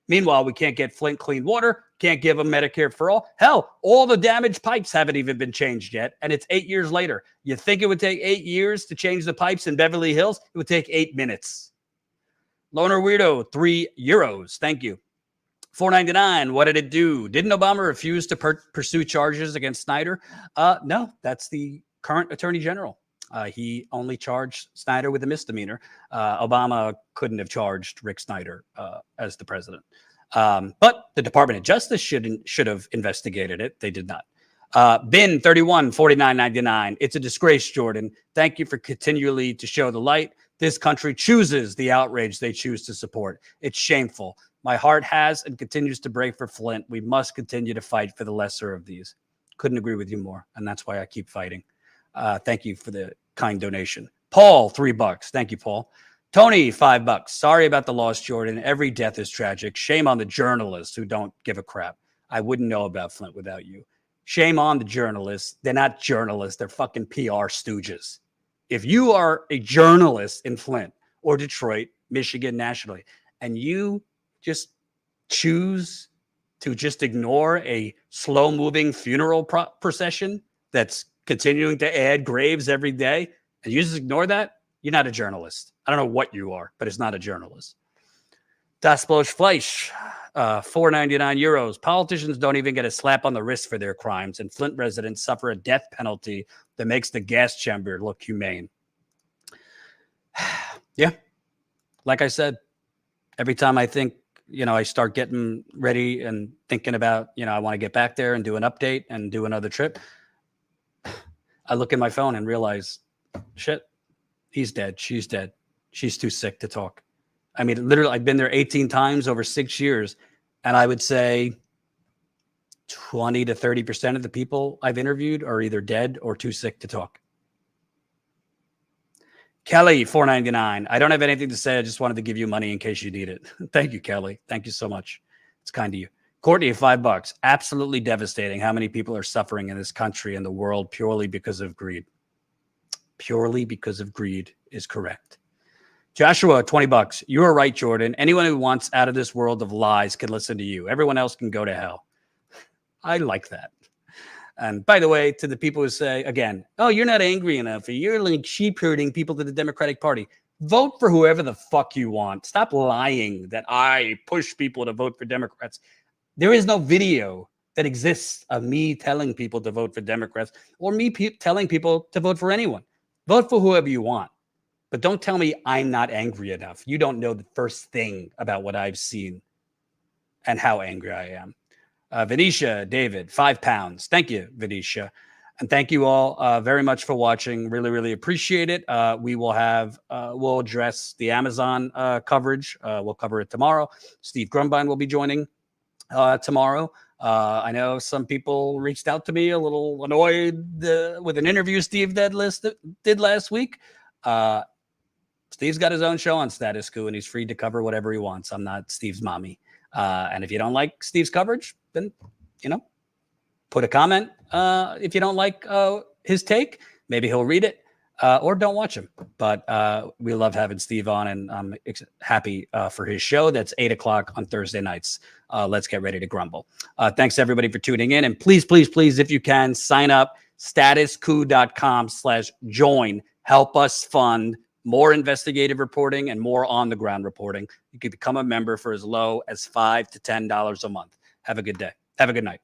Meanwhile, we can't get Flint clean water, can't give them Medicare for all. Hell, all the damaged pipes haven't even been changed yet, and it's 8 years later. You think it would take 8 years to change the pipes in Beverly Hills? It would take 8 minutes. Loner Weirdo, €3. Thank you. $4.99. What did it do? Didn't Obama refuse to pursue charges against Snyder? No, that's the current Attorney General. He only charged Snyder with a misdemeanor. Obama couldn't have charged Rick Snyder as the president. But the Department of Justice should have investigated it. They did not. Bin 31, $49.99. It's a disgrace, Jordan. Thank you for continually to show the light. This country chooses the outrage they choose to support. It's shameful. My heart has and continues to break for Flint. We must continue to fight for the lesser of these. Couldn't agree with you more. And that's why I keep fighting. Thank you for the kind donation. Paul, $3. Thank you, Paul. Tony, $5. Sorry about the loss, Jordan. Every death is tragic. Shame on the journalists who don't give a crap. I wouldn't know about Flint without you. Shame on the journalists. They're not journalists. They're fucking PR stooges. If you are a journalist in Flint or Detroit, Michigan, nationally, and you just choose to just ignore a slow-moving funeral procession that's continuing to add graves every day, and you just ignore that, you're not a journalist. I don't know what you are, but it's not a journalist. Das Bloß Fleisch, €4.99. Politicians don't even get a slap on the wrist for their crimes, and Flint residents suffer a death penalty that makes the gas chamber look humane. Yeah. Like I said, every time I think, I start getting ready and thinking about, I want to get back there and do an update and do another trip, I look at my phone and realize, shit, he's dead. She's dead. She's too sick to talk. I mean, literally, I've been there 18 times over 6 years, and I would say 20 to 30% of the people I've interviewed are either dead or too sick to talk. Kelly, $4.99. I don't have anything to say. I just wanted to give you money in case you need it. Thank you, Kelly. Thank you so much. It's kind of you. Courtney, $5. Absolutely devastating how many people are suffering in this country and the world purely because of greed. purely because of greed is correct. Joshua, $20. You are right, Jordan. Anyone who wants out of this world of lies can listen to you. Everyone else can go to hell. I like that. And by the way, to the people who say, again, oh, you're not angry enough, or you're like sheep herding people to the Democratic Party. Vote for whoever the fuck you want. Stop lying that I push people to vote for Democrats. There is no video that exists of me telling people to vote for Democrats or me telling people to vote for anyone. Vote for whoever you want. But don't tell me I'm not angry enough. You don't know the first thing about what I've seen and how angry I am. Venetia, David, £5. Thank you, Venetia. And thank you all very much for watching. Really, really appreciate it. We will have, we'll address the Amazon coverage. We'll cover it tomorrow. Steve Grumbine will be joining tomorrow. I know some people reached out to me a little annoyed with an interview Steve did last week. Steve's got his own show on Status Coup, and he's free to cover whatever he wants. I'm not Steve's mommy. And if you don't like Steve's coverage, then, you know, put a comment. If you don't like his take, maybe he'll read it or don't watch him. But we love having Steve on, and I'm happy for his show. That's 8 o'clock on Thursday nights. Let's get ready to grumble. Thanks, everybody, for tuning in. And please, please, please, if you can, sign up, statuscoup.com/join. Help us fund more investigative reporting and more on-the-ground reporting. You can become a member for as low as $5 to $10 a month. Have a good day. Have a good night.